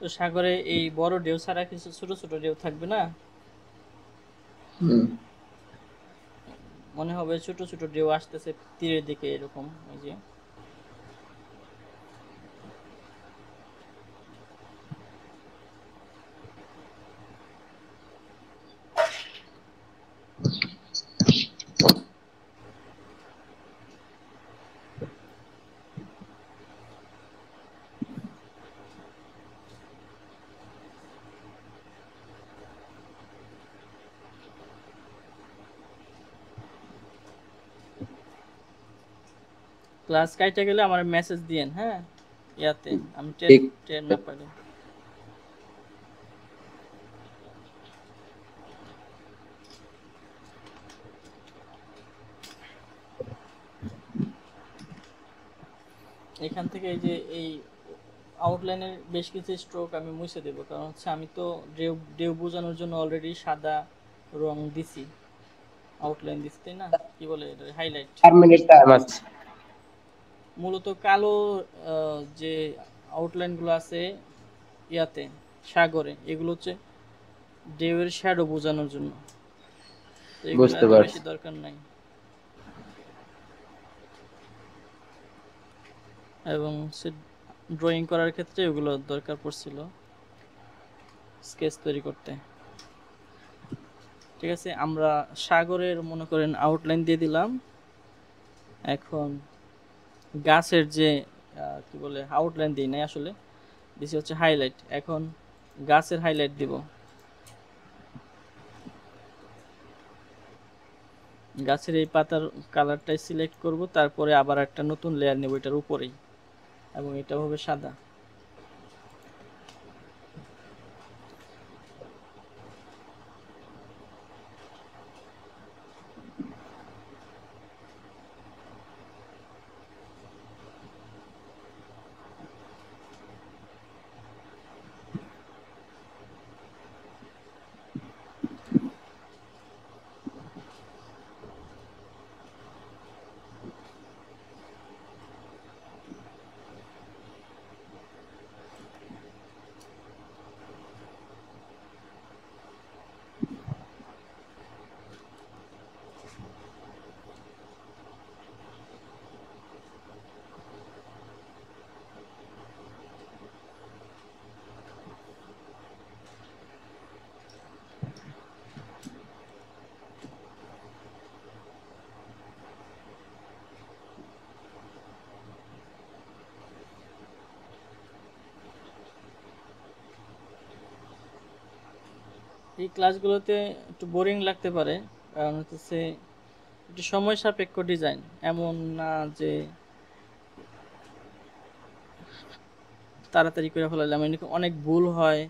তো সাগরে এই বড় ঢেউ ছাড়া কিছু ছোট ছোট ঢেউ থাকবে না? হুম। মনে হবে ছোট ছোট ঢেউ আসতেছে তীরের দিকে, এরকম ওই যে। ক্লাস কাইটা গেলে আমার মেসেজ দিয়েন, হ্যাঁ, ইয়াতে আমি টের ঠিক। টের না পারি। এখান থেকে এই যে এই আউটলাইনের বেশ কিছু স্ট্রোক আমি মুছে দেবো, কারণ হচ্ছে আমি তো ঢেউ ঢেউ বোঝানোর জন্য অলরেডি সাদা রং দিছি, আউটলাইন দিছি, তাই না? কি বলে এটা, হাইলাইট। 4 মিনিট টাইম আছে। মূলত কালো যে আউটলাইনগুলো আছে ইয়াতে সাগরে, এগুলো হচ্ছে ঢেউয়ের শ্যাডো বোঝানোর জন্য, তো এগুলো বুঝতে এত পারছি। বেশি দরকার নাই। এবং সে ড্রয়িং করার ক্ষেত্রে এগুলো দরকার পড়ছিল, স্কেচ তৈরি করতে। ঠিক আছে, আমরা সাগরের মনে করেন আউটলাইন দিয়ে দিলাম। এখন গাছের যে কি বলে আউটলাইন দিই নাই আসলে, দিছি হচ্ছে হাইলাইট। এখন গাছের হাইলাইট দিব। গাছের এই পাতার কালারটাই সিলেক্ট করব, তারপরে আবার একটা নতুন লেয়ার নেব এটার উপরেই, এবং এটা হবে সাদা। এই ক্লাসগুলোতে একটু বোরিং লাগতে পারে, কারণ হচ্ছে একটু সময় সাপেক্ষ ডিজাইন, এমন না যে তাড়াতাড়ি করে ফেলালাম। এরকম অনেক ভুল হয়,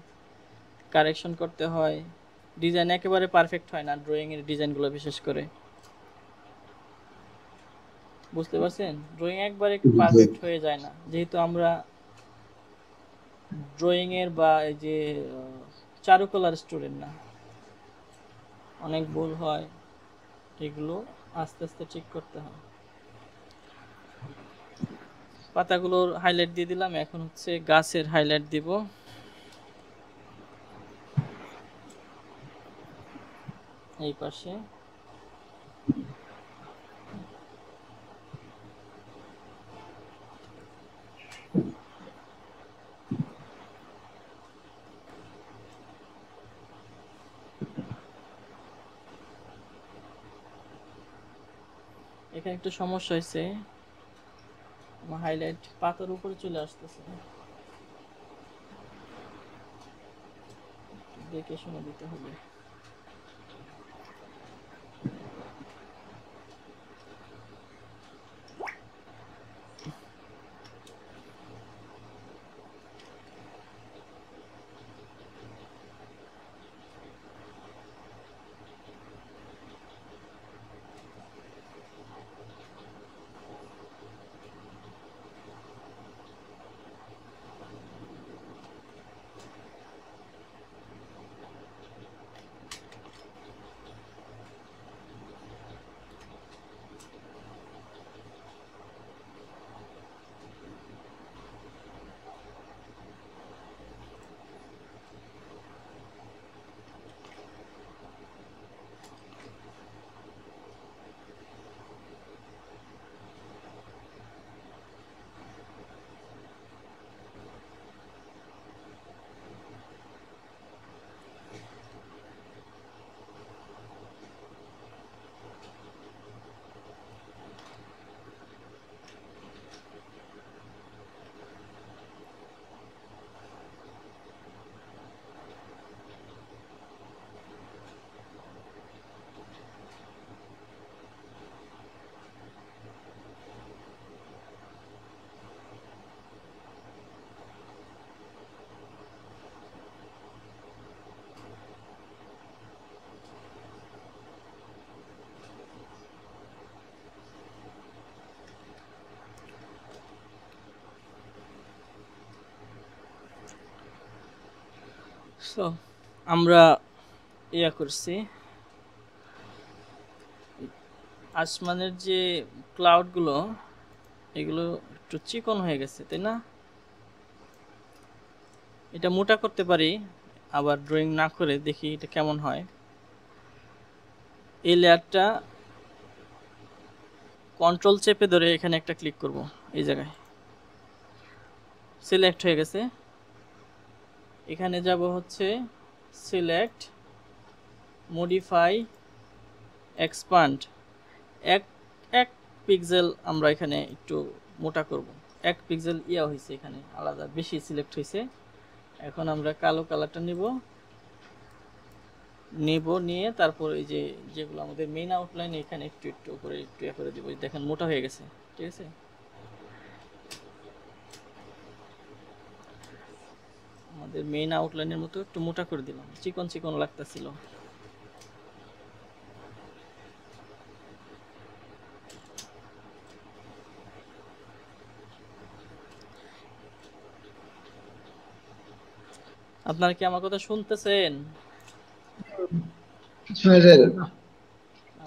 কারেকশন করতে হয়, ডিজাইন একেবারে পারফেক্ট হয় না ড্রয়িংয়ের ডিজাইনগুলো বিশেষ করে। বুঝতে পারছেন, ড্রয়িং একবারে পারফেক্ট হয়ে যায় না, যেহেতু আমরা ড্রয়িংয়ের বা এই যে চারুকলার স্টুডেন্ট না, অনেক ভুল হয়, এগুলো আস্তে আস্তে ঠিক করতে হয়। পাতাগুলোর হাইলাইট দিয়ে দিলাম, এখন হচ্ছে গাছের হাইলাইট দিব। এই পাশে এখানে একটু সমস্যা হয়েছে, আমার হাইলাইট পাতার উপরে চলে আসতেছে, দেখে শুনে দিতে হবে। সো আমরা ইয়া করছি, আসমানের যে ক্লাউডগুলো এগুলো একটু চিকন হয়ে গেছে, তাই না? এটা মোটা করতে পারি, আবার ড্রয়িং না করে দেখি এটা কেমন হয়। এই লেয়ারটা কন্ট্রোল চেপে ধরে এখানে একটা ক্লিক করব, এই জায়গায় সিলেক্ট হয়ে গেছে। এখানে যাব হচ্ছে সিলেক্ট মডিফাই এক্সপান্ড, এক এক পিক্সেল আমরা এখানে একটু মোটা করব। এক পিক্সেল ইয়া হয়েছে এখানে আলাদা বেশি সিলেক্ট হয়েছে। এখন আমরা কালো কালারটা নিয়ে তারপর এই যে যেগুলো আমাদের মেইন আউটলাইন এখানে একটু একটু করে একটু ইয়া করে দিব। দেখেন মোটা হয়ে গেছে, ঠিক আছে। আমাদের মেইন আউটলাইনের মতো একটু মোটা করে দিলাম, চিকন চিকন লাগতেছিল। আপনারা কি আমার কথা শুনতেছেন? শুনে যায় না।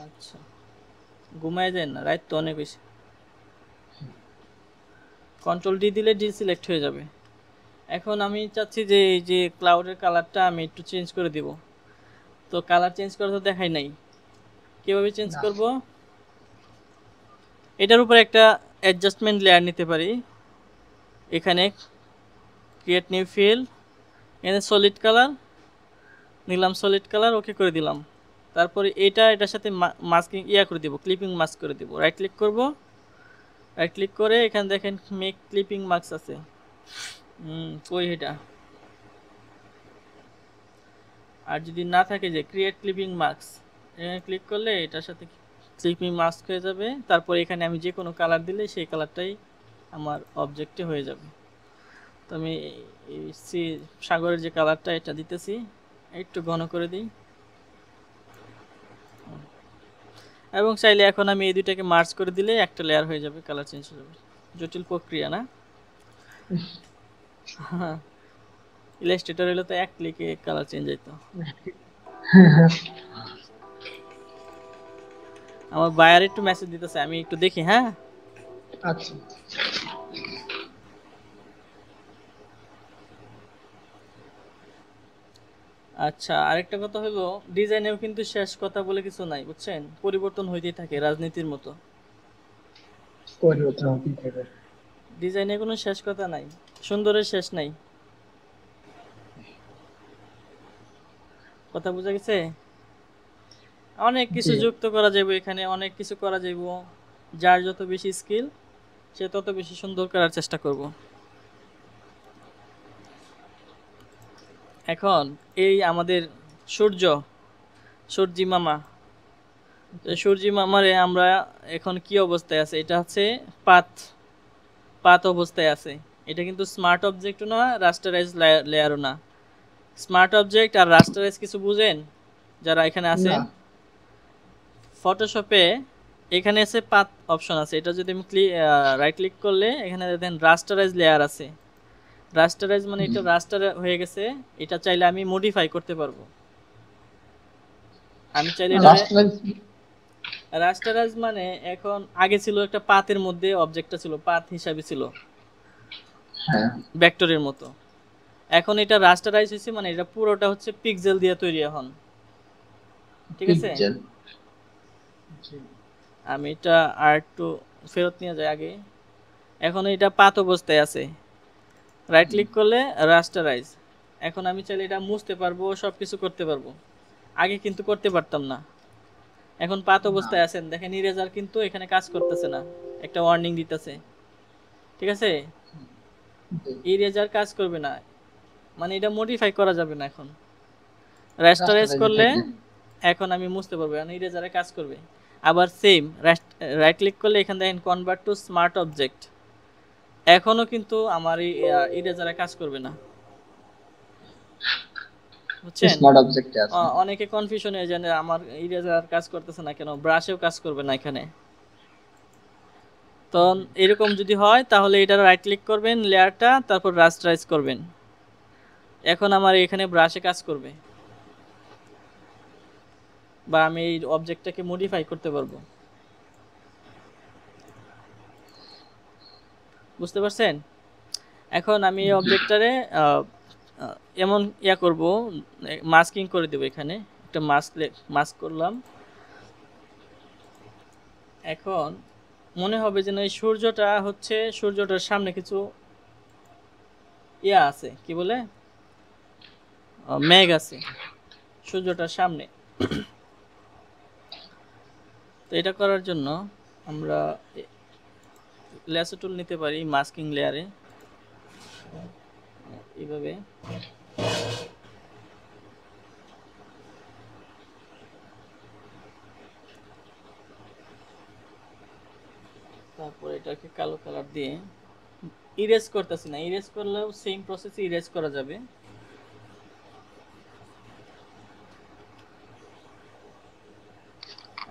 আচ্ছা, ঘুমায় যান না, রাত তো অনেক বেশি। কন্ট্রোল ডি দিলে ডি সিলেক্ট হয়ে যাবে। এখন আমি চাচ্ছি যে এই যে ক্লাউডের কালারটা আমি একটু চেঞ্জ করে দিব। তো কালার চেঞ্জ করা তো দেখাই নাই, কিভাবে চেঞ্জ না। করব? এটার উপর একটা অ্যাডজাস্টমেন্ট লেয়ার নিতে পারি। এখানে ক্রিয়েট নিউ ফিল, এখানে সলিড কালার নিলাম, সলিড কালার ওকে করে দিলাম। তারপরে এটার সাথে মাস্কিং ইয়া করে দিব, ক্লিপিং মাস্ক করে দিব। রাইট ক্লিক করব, রাইট ক্লিক করে এখানে দেখেন মেক ক্লিপিং মাস্ক আছে। কই এটা? আর যদি না থাকে যে ক্রিয়েট ক্লিপিং মাস্ক, এখানে ক্লিক করলে এটার সাথে ক্লিপিং মাস্ক হয়ে যাবে। তারপর এখানে আমি যে কোনো কালার দিলে সেই কালারটাই আমার অবজেক্টে হয়ে যাবে। তো আমি সাগরের যে কালারটা এটা দিতেছি, একটু ঘন করে দিই। এবং চাইলে এখন আমি এই দুইটাকে মার্জ করে দিলে একটা লেয়ার হয়ে যাবে, কালার চেঞ্জ হয়ে যাবে। জটিল প্রক্রিয়া না? ইলাস্ট্রেটর হলে তো এক ক্লিকে কালার চেঞ্জ হইতো। আমার বায়ার একটু মেসেজ দিতেছে, আমি একটু দেখি। হ্যাঁ, আচ্ছা। আচ্ছা, আরেকটা কথা হলো ডিজাইনেও কিন্তু শেষ কথা বলে কিছু নাই, বুঝছেন? পরিবর্তন হইতেই থাকে রাজনীতির মতো। পরিবর্তন হতেই থাকে। ডিজাইনে কোনো শেষ কথা নাই, সুন্দরের শেষ নাই। কথা বোঝা গেছে? অনেক কিছু জি। যুক্ত করা যাবে এখানে, অনেক কিছু করা যাইব। যার যত বেশি স্কিল সে তত বেশি সুন্দর করার চেষ্টা করব। এখন এই আমাদের সূর্যি মামা, সূর্যি মামারে আমরা এখন কি অবস্থায় আছে? এটা হচ্ছে পাত অবস্থায় আছে। এটা কিন্তু স্মার্ট অবজেক্টও না, রাস্টারাইজ লেয়ারও না। স্মার্ট অবজেক্ট আর রাস্টারাইজ কিছু বুঝেন যারা এখানে না। আছেন? ফটোশপে এখানে আছে পাথ অপশন আছে, এটা যদি আমি রাইট ক্লিক করলে এখানে দেখেন রাস্টারাইজ লেয়ার আছে। রাস্টারাইজ মানে এটা রাস্টার হয়ে গেছে, এটা চাইলে আমি মডিফাই করতে পারবো। আমি চাইলে এটা রাস্টারাইজ মানে এখন আগে ছিল একটা পাথের মধ্যে অবজেক্টটা ছিল, পাথ হিসাবে ছিল হ্যাঁ। ভেক্টরের মতো। এখন এটা রাস্টারাইজ হয়েছে মানে এটা পুরোটা হচ্ছে পিক্সেল দিয়ে তৈরি এখন, ঠিক আছে। পিক্সেল। আমি এটা আর একটু ফেরত নিয়ে যাই আগে। এখন এটা পাথ অবস্থায় আছে, রাইট ক্লিক করলে রাস্টারাইজ। এখন আমি চাইলে এটা মুছতে পারবো, সব কিছু করতে পারবো। আগে কিন্তু করতে পারতাম না। এখন পাথ অবস্থায় আছেন দেখেন, ইরেজার কিন্তু এখানে কাজ করতেছে না, একটা ওয়ার্নিং দিতেছে, ঠিক আছে। ইরেজার কাজ করবে না, মানে এটা মডিফাই করা যাবে না। এখন রাস্টারাইজ করলে এখন আমি মুছতে পারবো, এখন ইরেজারে কাজ করবে। আবার সেম রাইট ক্লিক করলে এখানে দেখেন কনভার্ট টু স্মার্ট অবজেক্ট, এখনো কিন্তু আমার ইরেজারে কাজ করবে না, বুঝছেন? স্মার্ট অবজেক্টে আছে। অনেকে কনফিউশন হয়ে যায় আমার ইরেজার কাজ করতেছে না কেন, ব্রাশেও কাজ করবে না এখানে। তো এরকম যদি হয় তাহলে এটা রাইট ক্লিক করবেন লেয়ারটা, তারপর রাস্টারাইজ করবেন। এখন আমার এখানে ব্রাশে কাজ করবে, বা আমি এই অবজেক্টটাকে মডিফাই করতে পারবো। বুঝতে পারছেন? এখন আমি এই অবজেক্টটারে এমন ইয়া করব, মাস্কিং করে দেব। এখানে একটা মাস্ক করলাম। এখন মনে হবে যেন এই সূর্যটা হচ্ছে, সূর্যটার সামনে কিছু ইয়া আছে, কি বলে, মেঘ আছে সূর্যটার সামনে। তো এটা করার জন্য আমরা ল্যাসো টুল নিতে পারি মাস্কিং লেয়ারে এইভাবে। তারপর এটাকে কালো কালার দিয়ে ইরেজ করতেছি না, ইরেজ করলেও সেম প্রসেসে ইরেজ করা যাবে।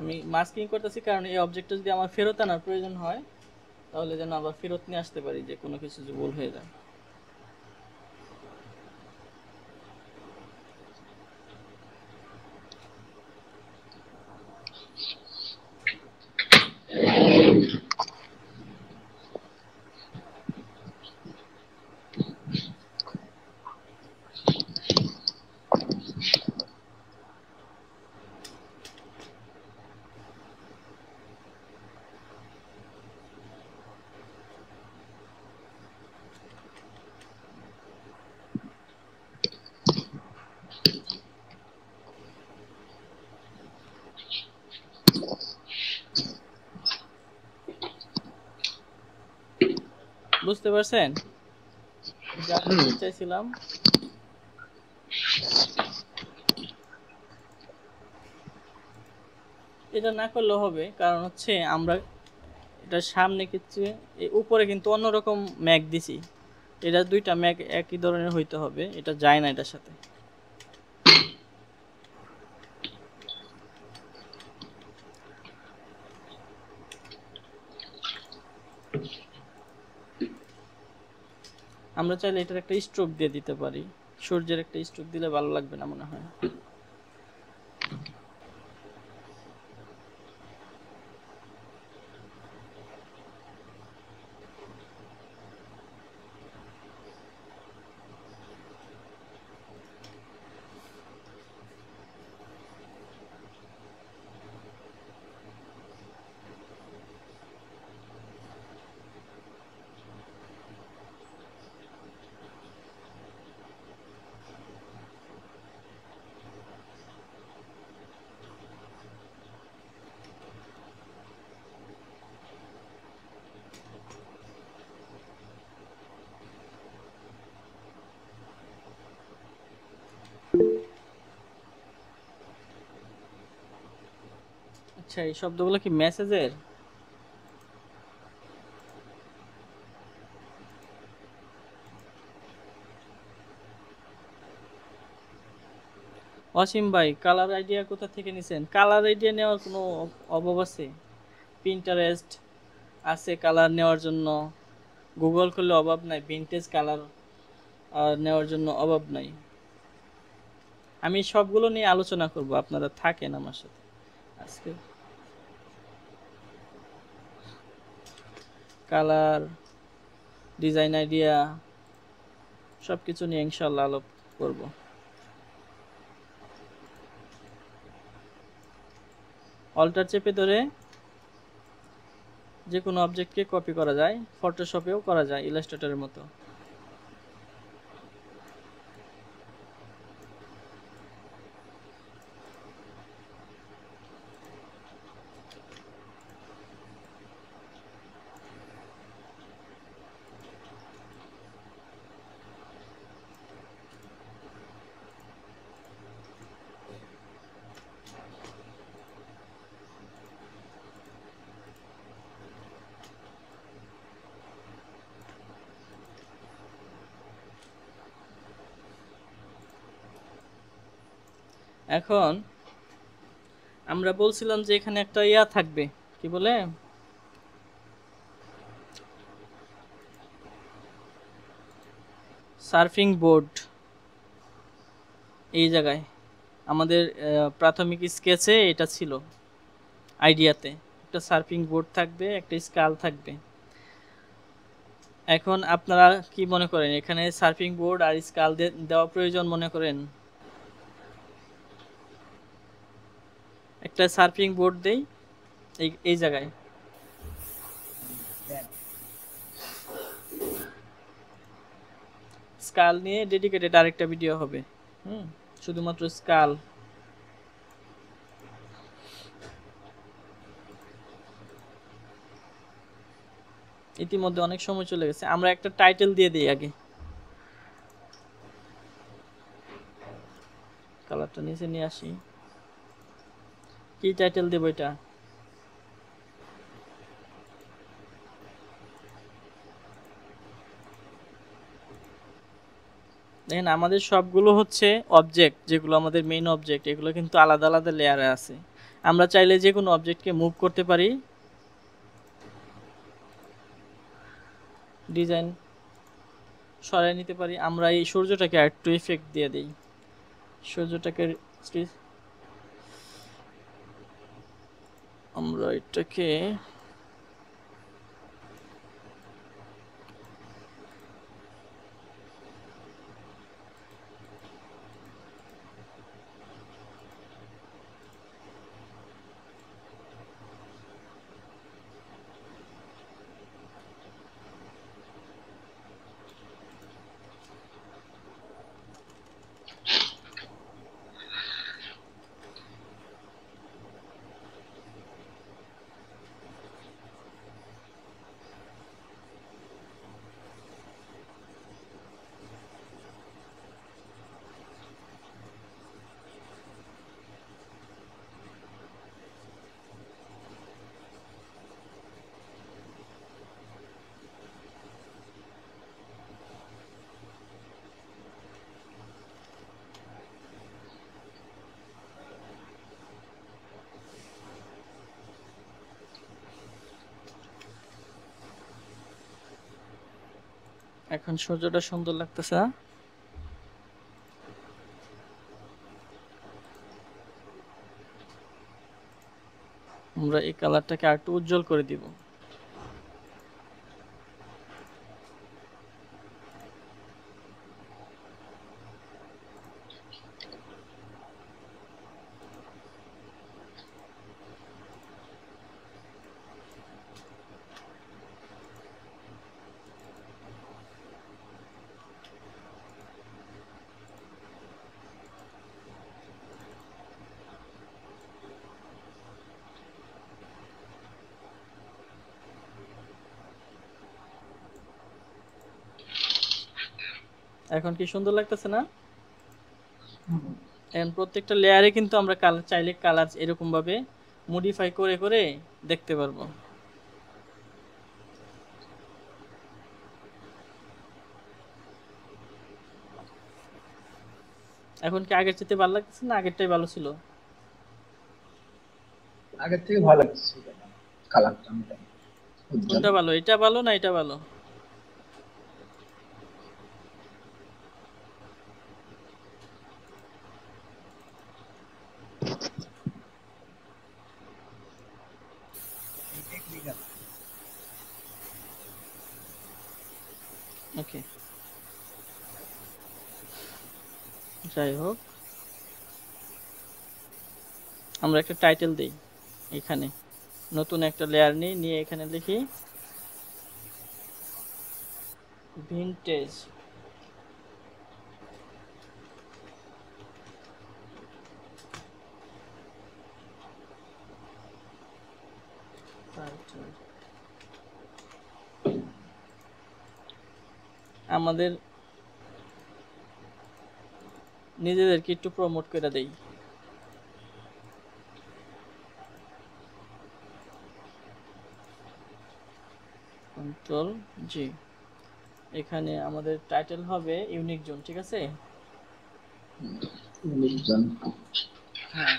আমি মাস্কিং করতেছি কারণ এই অবজেক্টটা যদি আমার ফেরত আনার প্রয়োজন হয় তাহলে যেন আবার ফেরত নিয়ে আসতে পারি যে কোনো কিছু যে ভুল হয়ে যায়। বুঝতে পারছেন যা করতে চাইছিলাম? এটা না করলেও হবে, কারণ হচ্ছে আমরা এটা সামনে কিছু উপরে কিন্তু অন্যরকম ম্যাগ দিছি, এটা দুইটা ম্যাগ একই ধরনের হইতে হবে, এটা যায় না এটার সাথে। আমরা চাইলে এটার একটা স্ট্রোক দিয়ে দিতে পারি, সূর্যের একটা স্ট্রোক দিলে ভালো লাগবে না মনে হয়। আচ্ছা, এই শব্দগুলো কি মেসেজের? অসীম ভাই, কালার আইডিয়া কোথা থেকে নিছেন? কালার আইডিয়া নেওয়ার কোনো অভাব আছে? পিন্টারেস্ট আছে কালার নেওয়ার জন্য, গুগল করলে অভাব নাই, ভিনটেজ কালার নেওয়ার জন্য অভাব নাই। আমি সবগুলো নিয়ে আলোচনা করব, আপনারা থাকেন আমার সাথে আজকে। কালার, ডিজাইন আইডিয়া সব কিছু নিয়ে ইনশাল্লাহ আলোপ করব। অল্টার চেপে ধরে যে কোনো অবজেক্টকে কপি করা যায়, ফটোশপেও করা যায় ইলাস্ট্রেটরের মতো। এখন আমরা বলছিলাম যে এখানে একটা ইয়া থাকবে, কি বলে, সার্ফিং বোর্ড। এই জায়গায় আমাদের প্রাথমিক স্কেচে এটা ছিল, আইডিয়াতে একটা সার্ফিং বোর্ড থাকবে, একটা স্কাল থাকবে। এখন আপনারা কি মনে করেন এখানে সার্ফিং বোর্ড আর স্কাল দেওয়া প্রয়োজন মনে করেন? একটা সার্ফিং বোর্ড দেই এই জায়গায়, স্কাল নিয়ে ডেডিকেটেড আরেকটা ভিডিও হবে, শুধুমাত্র স্কাল। ইতিমধ্যে অনেক সময় চলে গেছে, আমরা একটা টাইটেল দিয়ে দিই আগে। কালারটা নিচে নিয়ে আসি, কি টাইটেল দেব এটা? দেখেন আমাদের সবগুলো হচ্ছে অবজেক্ট, যেগুলো আমাদের মেইন অবজেক্ট, এগুলো কিন্তু আলাদা আলাদা লেয়ারে আছে। আমরা চাইলে যে কোনো অবজেক্টকে মুভ করতে পারি, ডিজাইন সরাই নিতে পারি। আমরা এই সূর্যটাকে একটু ইফেক্ট দিয়ে দিই, সূর্যটাকে আমরা এটাকে এখন সূর্যটা সুন্দর লাগতেছে না? আমরা এই কালারটাকে আর একটু উজ্জ্বল করে দিব। এখন কি সুন্দর লাগতেছে না? এখন প্রত্যেকটা লেয়ারে কিন্তু আমরা কালার চাইলে কালার এরকম ভাবে মডিফাই করে করে দেখতে পারবো। এখন কি আগের চেয়ে ভালো লাগতেছে না আগেরটাই ভালো ছিল? আগের থেকে ভালো লাগছে কালারটা। কোনটা ভালো, এটা ভালো না এটা ভালো? ওকে, যাই হোক, আমরা একটা টাইটেল দেই। এখানে নতুন একটা লেয়ার নিয়ে এখানে লিখি ভিনটেজ। আমাদের নিজেদেরকে একটু প্রমোট করে দেই। কন্ট্রোল জি, এখানে আমাদের টাইটেল হবে ইউনিক জোন, ঠিক আছে? হ্যাঁ,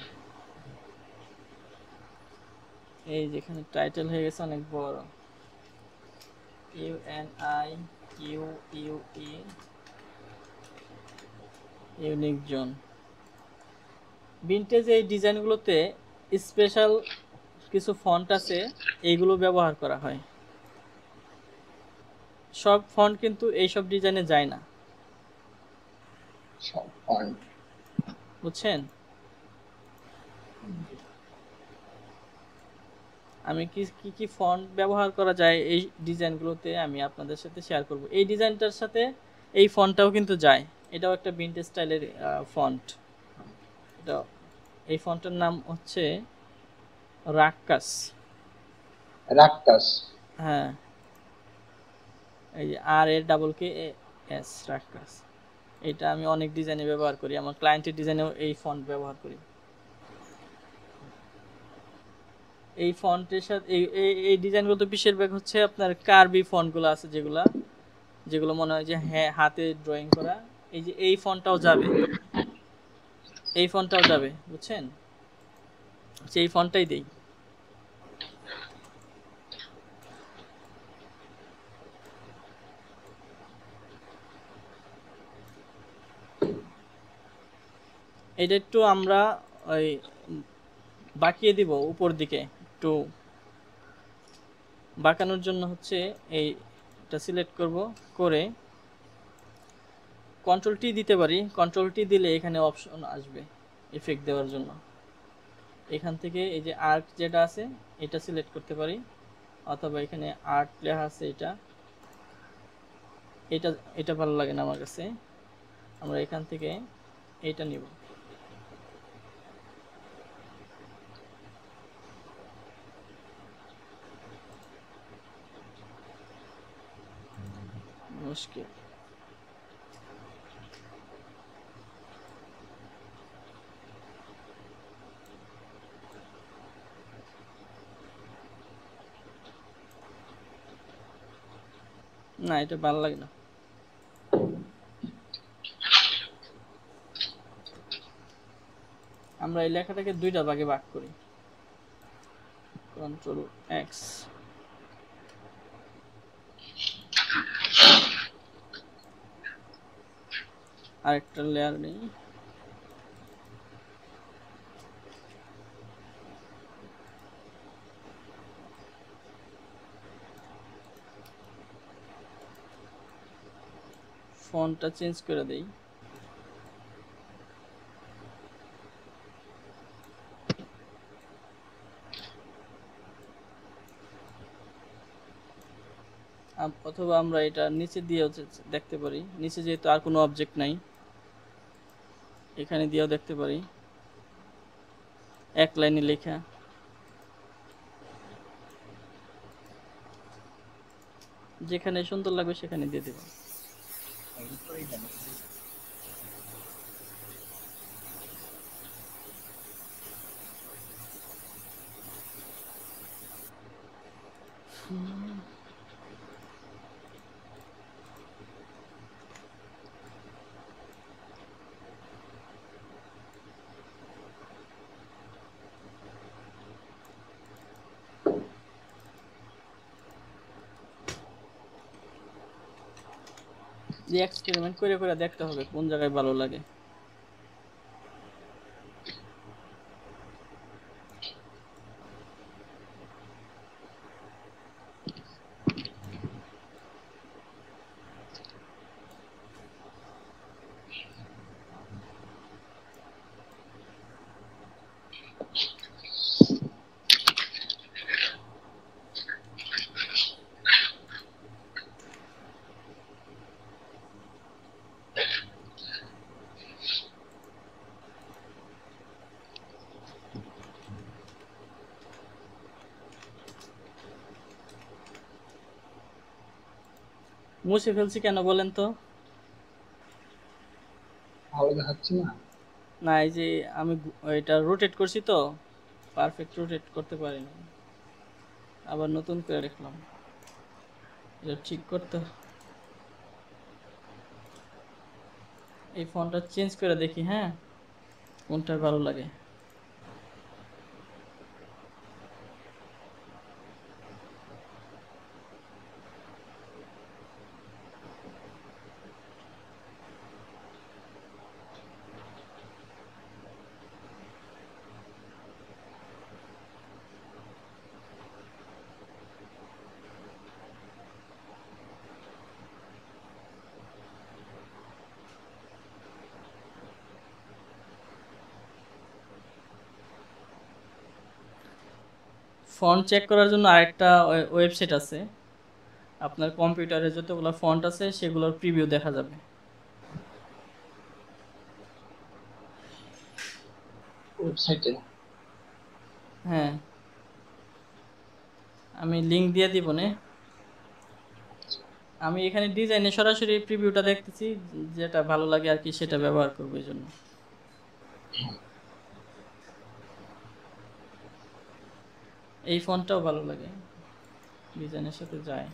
এই যেখানে টাইটেল হয়ে গেছে অনেক বড়, UNIQUE ইউনিক জোন। ভিনটেজ এই ডিজাইনগুলোতে স্পেশাল কিছু ফন্ট আছে, এইগুলো ব্যবহার করা হয়। সব ফন্ট কিন্তু এইসব ডিজাইনে যায় না, বুঝছেন? আমি কি কি ফন্ট ব্যবহার করা যায় এই ডিজাইনগুলোতে আমি আপনাদের সাথে শেয়ার করব। এই ডিজাইনটার সাথে এই ফন্টটাও কিন্তু যায়, এটাও একটা ভিনটেজ স্টাইলের ফন্ট। এটা, এই ফন্টের নাম হচ্ছে রাক্কাস। রাক্কাস, হ্যাঁ, এই যে RAKS রাক্ষস, এটা আমি অনেক ডিজাইনে ব্যবহার করি, আমার ক্লায়েন্টের ডিজাইনেও এই ফন্ট ব্যবহার করি। এই ফন্টের সাথে এই ডিজাইনগুলো তো বেশিরভাগ হচ্ছে আপনার কার্ভি ফন্টগুলো আছে, যেগুলো মনে হয় যে হ্যাঁ হাতে ড্রয়িং করা। এই যে এই ফন্টটাও যাবে, এই ফন্টটাও যাবে, বুঝছেন? সেই ফন্টটাই দেই। এটা একটু আমরা ওই বাঁকিয়ে দিব উপর দিকে, একটু বাঁকানোর জন্য হচ্ছে এইটা সিলেক্ট করব, করে কন্ট্রোল টি দিতে পারি। কন্ট্রোল টি দিলে এখানে অপশন আসবে ইফেক্ট দেওয়ার জন্য। এখান থেকে এই যে আর্ট যেটা আছে এটা সিলেক্ট করতে পারি, অথবা এখানে আর্ট লেখা আছে এটা এটা এটা ভালো লাগে না আমার কাছে, আমরা এখান থেকে এইটা নিব। মুশকিল, না এটা ভালো লাগে না। আমরা এই লেখাটাকে দুইটা ভাগে ভাগ করি, কন্ট্রোল এক্স, আরেকটা লেয়ার নেই, ফন্টটা চেঞ্জ করে দেই। অথবা আমরা এটা নিচে দিয়েও দেখতে পারি, নিচে যেহেতু আর কোনো অবজেক্ট নাই এখানে দিয়েও দেখতে পারি, এক লাইনে লেখা। যেখানে সুন্দর লাগবে সেখানে দিয়ে দেব। যে এক্সপেরিমেন্ট করে করে দেখতে হবে কোন জায়গায় ভালো লাগে। মুছে ফেলছি কেন বলেন তো? ভালো দেখাচ্ছে না। না এই যে আমি এটা রোটেট করছি তো, পারফেক্ট রোটেট করতে পারিনি, আবার নতুন করে রাখলাম। এটা ঠিক করতে, এই ফন্টটা চেঞ্জ করে দেখি হ্যাঁ কোনটা ভালো লাগে। ফন্ট চেক করার জন্য আরেকটা ওয়েবসাইট আছে, আপনার কম্পিউটারে যতগুলো ফন্ট আছে সেগুলোর প্রিভিউ দেখা যাবে। ওয়েবসাইটে হ্যাঁ আমি লিংক দিয়ে দিব নে, আমি এখানে ডিজাইনে সরাসরি প্রিভিউটা দেখতেছি, যেটা ভালো লাগে আর কি সেটা ব্যবহার করবো এই জন্য। এই ফন্টটাও ভালো লাগে, ডিজাইনের সাথে যায়।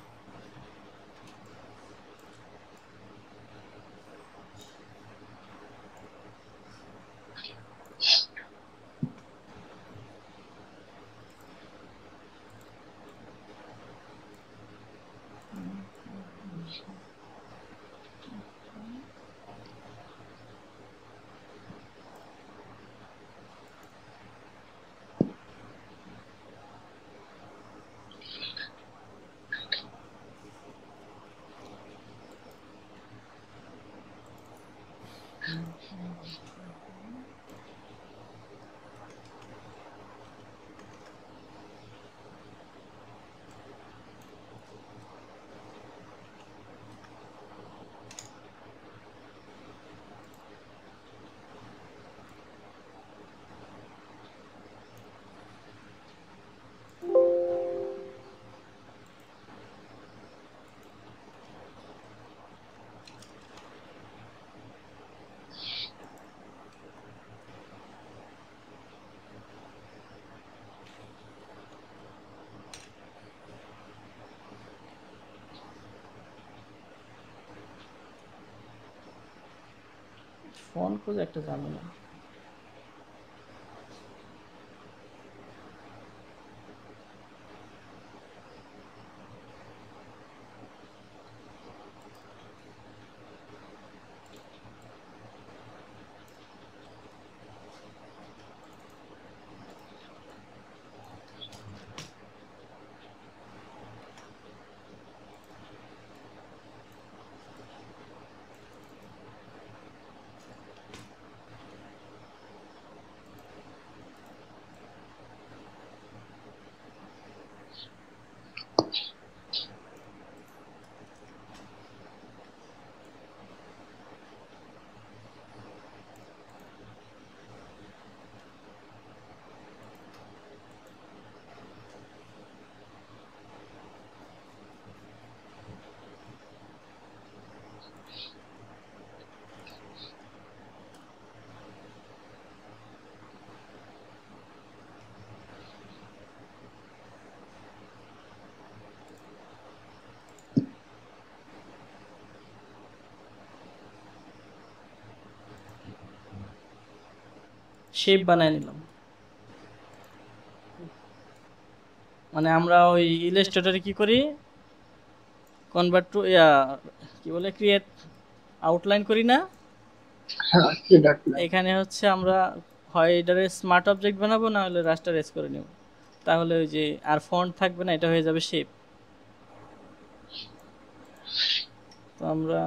ফন্ট খোঁজা একটা ঝামেলা। শেপ বানায় নিলাম। মানে আমরা ওই ইলাস্ট্রেটরে কি করি, কনভার্ট টু কি বলে ক্রিয়েট আউটলাইন করি না, এখানে হচ্ছে আমরা হয় এটারে স্মার্ট অবজেক্ট বানাবো, না হলে রাস্টারাইজ করে নেব, তাহলে ওই যে আর ফন্ট থাকবে না, এটা হয়ে যাবে শেপ। তো আমরা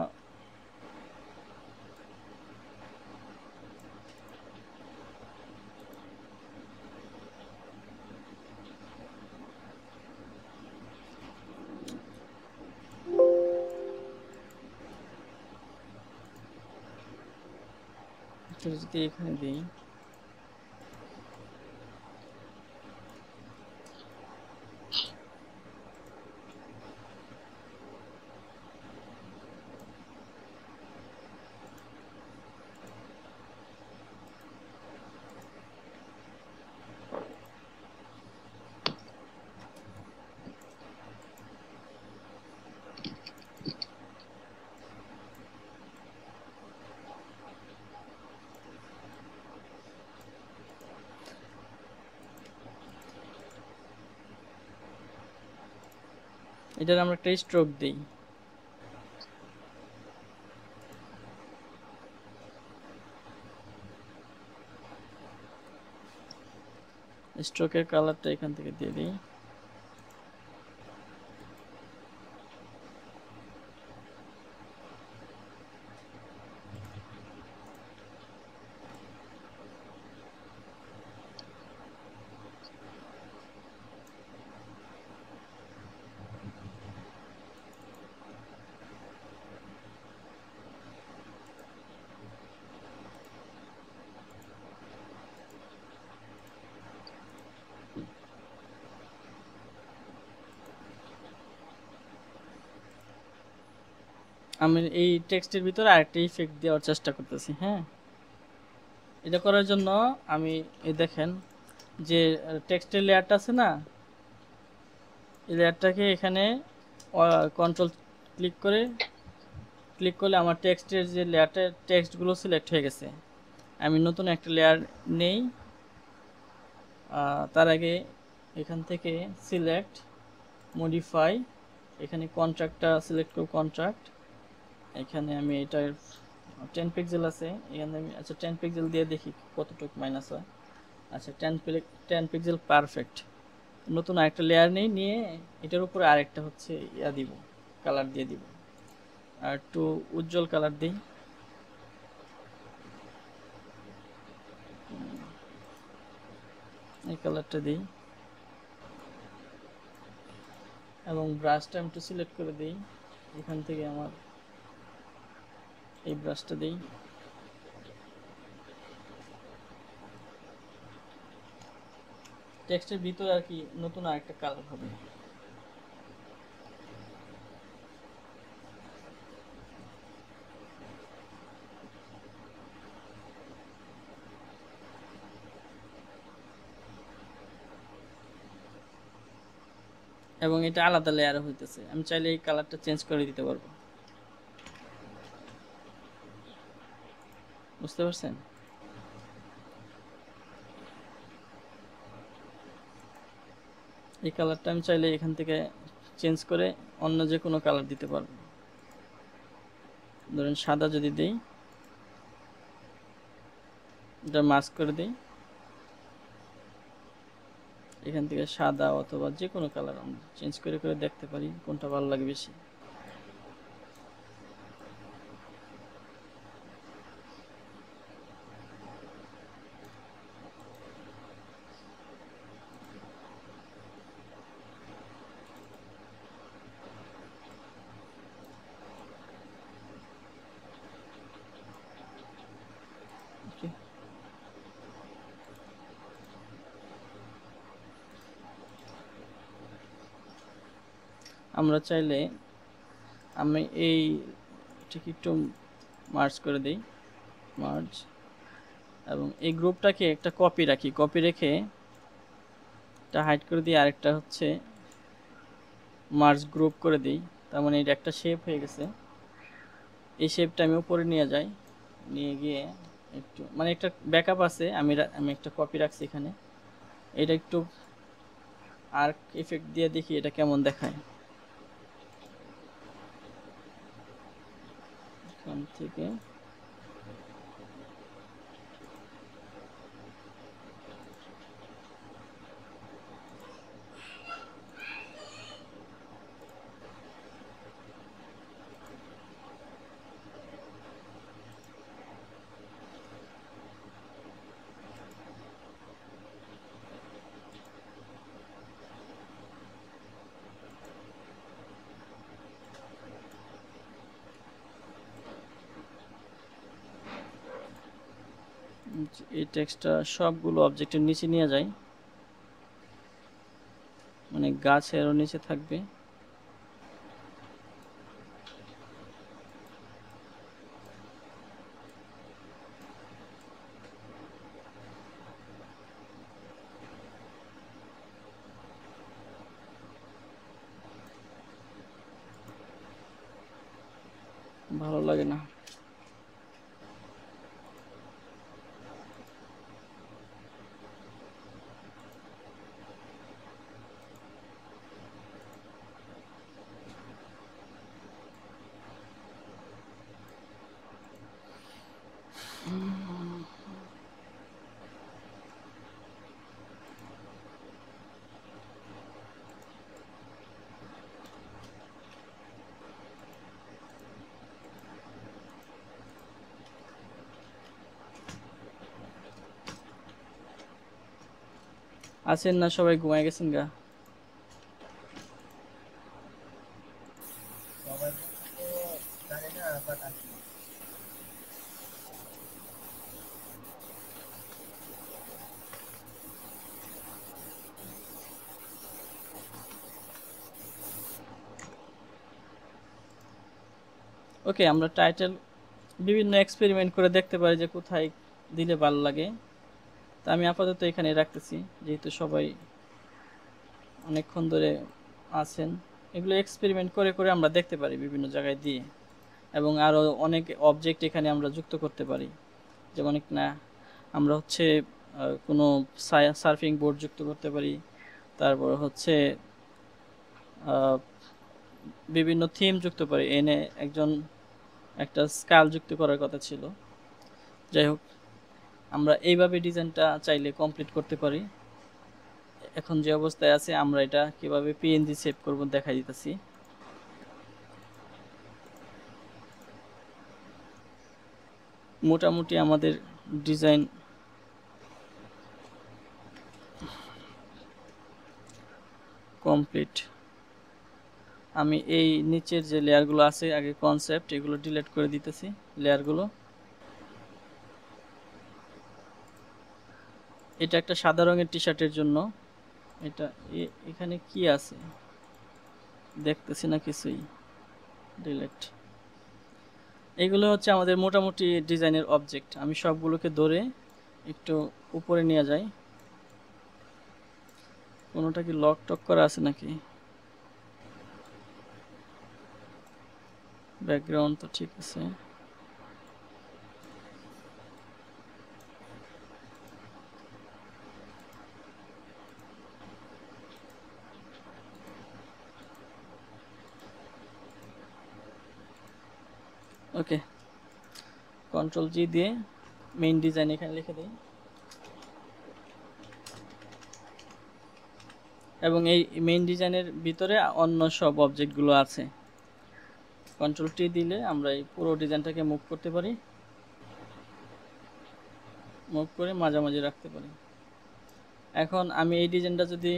যদি এখানে দিই, এটার আমরা একটা স্ট্রোক দিই। স্ট্রোকের কালারটা এখান থেকে দিয়ে দিই। আমি এই টেক্সটের ভিতরে আরেকটা ইফেক্ট দেওয়ার চেষ্টা করতেছি। হ্যাঁ, এটা করার জন্য আমি এই দেখেন যে টেক্সটের লেয়ারটা আছে না, এই লেয়ারটাকে এখানে কন্ট্রোল ক্লিক করলে আমার টেক্সটের যে লেয়ারটা, টেক্সটগুলো সিলেক্ট হয়ে গেছে। আমি নতুন একটা লেয়ার নেই, তার আগে এখান থেকে সিলেক্ট মডিফাই, এখানে কন্ট্রাক্টটা সিলেক্ট করব, কন্ট্রাক্ট। এখানে আমি এটার 10 পিক্সেল আছে, এখানে আমি আচ্ছা 10 পিক্সেল দিয়ে দেখি কতটুকু মাইনাস হয়। আচ্ছা 10 পিক্সেল পারফেক্ট। নতুন আরেকটা লেয়ার নিয়ে এটার উপরে আরেকটা হচ্ছে ইয়া দিব, কালার দিয়ে দিব, আর একটু উজ্জ্বল কালার দিই। এই কালারটা দিই এবং ব্রাশটা আমি একটু সিলেক্ট করে দিই। এখান থেকে আমার এই ব্রাশটা দিই। টেক্সটের ভিতরে আর কি নতুন আরেকটা কালার হবে। এবং এটা আলাদা লেয়ারে হইতেছে, আমি চাইলে এই কালারটা চেঞ্জ করে দিতে পারবো। বুঝতে পারছেন? এই কালারটা আমি চাইলে এখান থেকে চেঞ্জ করে অন্য যে কোনো কালার দিতে পারবো। ধরেন সাদা যদি দিই, এটা মাস্ক করে দিই, এখান থেকে সাদা অথবা যে কোনো কালার আমরা চেঞ্জ করে করে দেখতে পারি কোনটা ভালো লাগে বেশি। ওকে, আমরা চাইলে আমি এই ঠিক একটু মার্জ করে দিই, মার্জ, এবং এই গ্রুপটাকে একটা কপি রাখি, কপি রেখে এটা হাইড করে দিই, আরেকটা হচ্ছে মার্জ গ্রুপ করে দিই। তার মানে এটা একটা শেপ হয়ে গেছে। এই শেপটা আমি উপরে নিয়ে যাই, নিয়ে গিয়ে একটু মানে একটা ব্যাকআপ আছে, আমি একটা কপি রাখছি এখানে। এটা একটু আর্ক ইফেক্ট দিয়ে দেখি এটা কেমন দেখায়। এখান থেকে এই টেক্সটটা সবগুলো অবজেক্টের নিচে নিয়ে যাই, মানে গাছেরও নিচে থাকবে। ভালো লাগে না। আছেন না সবাই, ঘুমায় গেছেন গা? সবাই তো জানি না, বাট আছি। ওকে, আমরা টাইটেল বিভিন্ন এক্সপেরিমেন্ট করে দেখতে পারি যে কোথায় দিলে ভালো লাগে। তা আমি আপাতত এখানে রাখতেছি, যেহেতু সবাই অনেকক্ষণ ধরে আছেন। এগুলো এক্সপেরিমেন্ট করে করে আমরা দেখতে পারি বিভিন্ন জায়গায় দিয়ে, এবং আরও অনেক অবজেক্ট এখানে আমরা যুক্ত করতে পারি। যেমন না, আমরা হচ্ছে কোনো সার্ফিং বোর্ড যুক্ত করতে পারি, তারপর হচ্ছে বিভিন্ন থিম যুক্ত পারি। এনে একটা স্কাল যুক্ত করার কথা ছিল। যাই হোক, আমরা এইভাবে ডিজাইনটা চাইলে কমপ্লিট করতে পারি। এখন যে অবস্থায় আছে আমরা এটা কিভাবে পিএনজি সেভ করব দেখাই দিতেছি। মোটামুটি আমাদের ডিজাইন কমপ্লিট। আমি এই নিচের যে লেয়ারগুলো আছে আগে কনসেপ্ট, এগুলো ডিলিট করে দিতেছি লেয়ারগুলো। এটা একটা সাদা রঙের টি শার্টের জন্য। এটা এখানে কি আছে দেখতেছি না কিছুই, ডিলিট। এগুলো হচ্ছে আমাদের মোটামুটি ডিজাইনের অবজেক্ট। আমি সবগুলোকে ধরে একটু উপরে নিয়ে যাই। কোনোটা কি লক টক করা আছে নাকি? ব্যাকগ্রাউন্ড তো ঠিক আছে। ওকে, কন্ট্রোল জি দিয়ে মেইন ডিজাইন এখানে লিখে দিই, এবং এই মেইন ডিজাইনের ভিতরে অন্য সব অবজেক্টগুলো আছে। কন্ট্রোল টি দিলে আমরা এই পুরো ডিজাইনটাকে মুভ করতে পারি, মুভ করে মাঝামাঝি রাখতে পারি। এখন আমি এই ডিজাইনটা যদি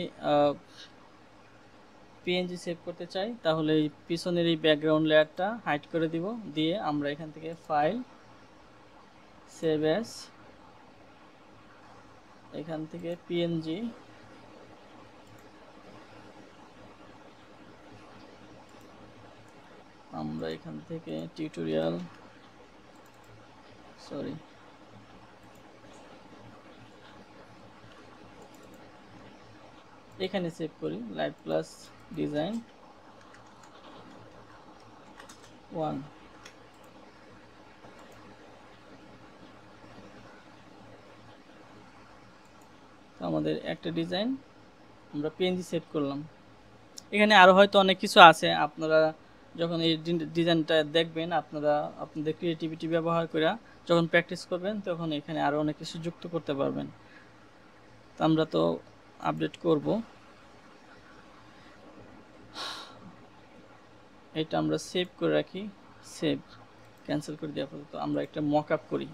পিএনজি সেভ করতে চাই, তাহলে এই পিছনের এই ব্যাকগ্রাউন্ড লেয়ারটা হাইড করে দিব। দিয়ে আমরা এখান থেকে ফাইল, সেভ অ্যাজ, এখান থেকে পিএনজি, আমরা এখান থেকে টিউটোরিয়াল, সরি, এখানে সেভ করি লাইভ প্লাস ডিজাইন 1। তো আমাদের একটা ডিজাইন আমরা পিএনজি সেভ করলাম। এখানে আরও হয়তো অনেক কিছু আছে। আপনারা যখন এই ডিজাইনটা দেখবেন, আপনারা আপনাদের ক্রিয়েটিভিটি ব্যবহার করে যখন প্র্যাকটিস করবেন, তখন এখানে আরও অনেক কিছু যুক্ত করতে পারবেন। তো আমরা তো আপডেট করব। এটা আমরা সেভ করে রাখি, সেভ, ক্যান্সেল করে দেওয়া পর্যন্ত আমরা একটা মক আপ করি।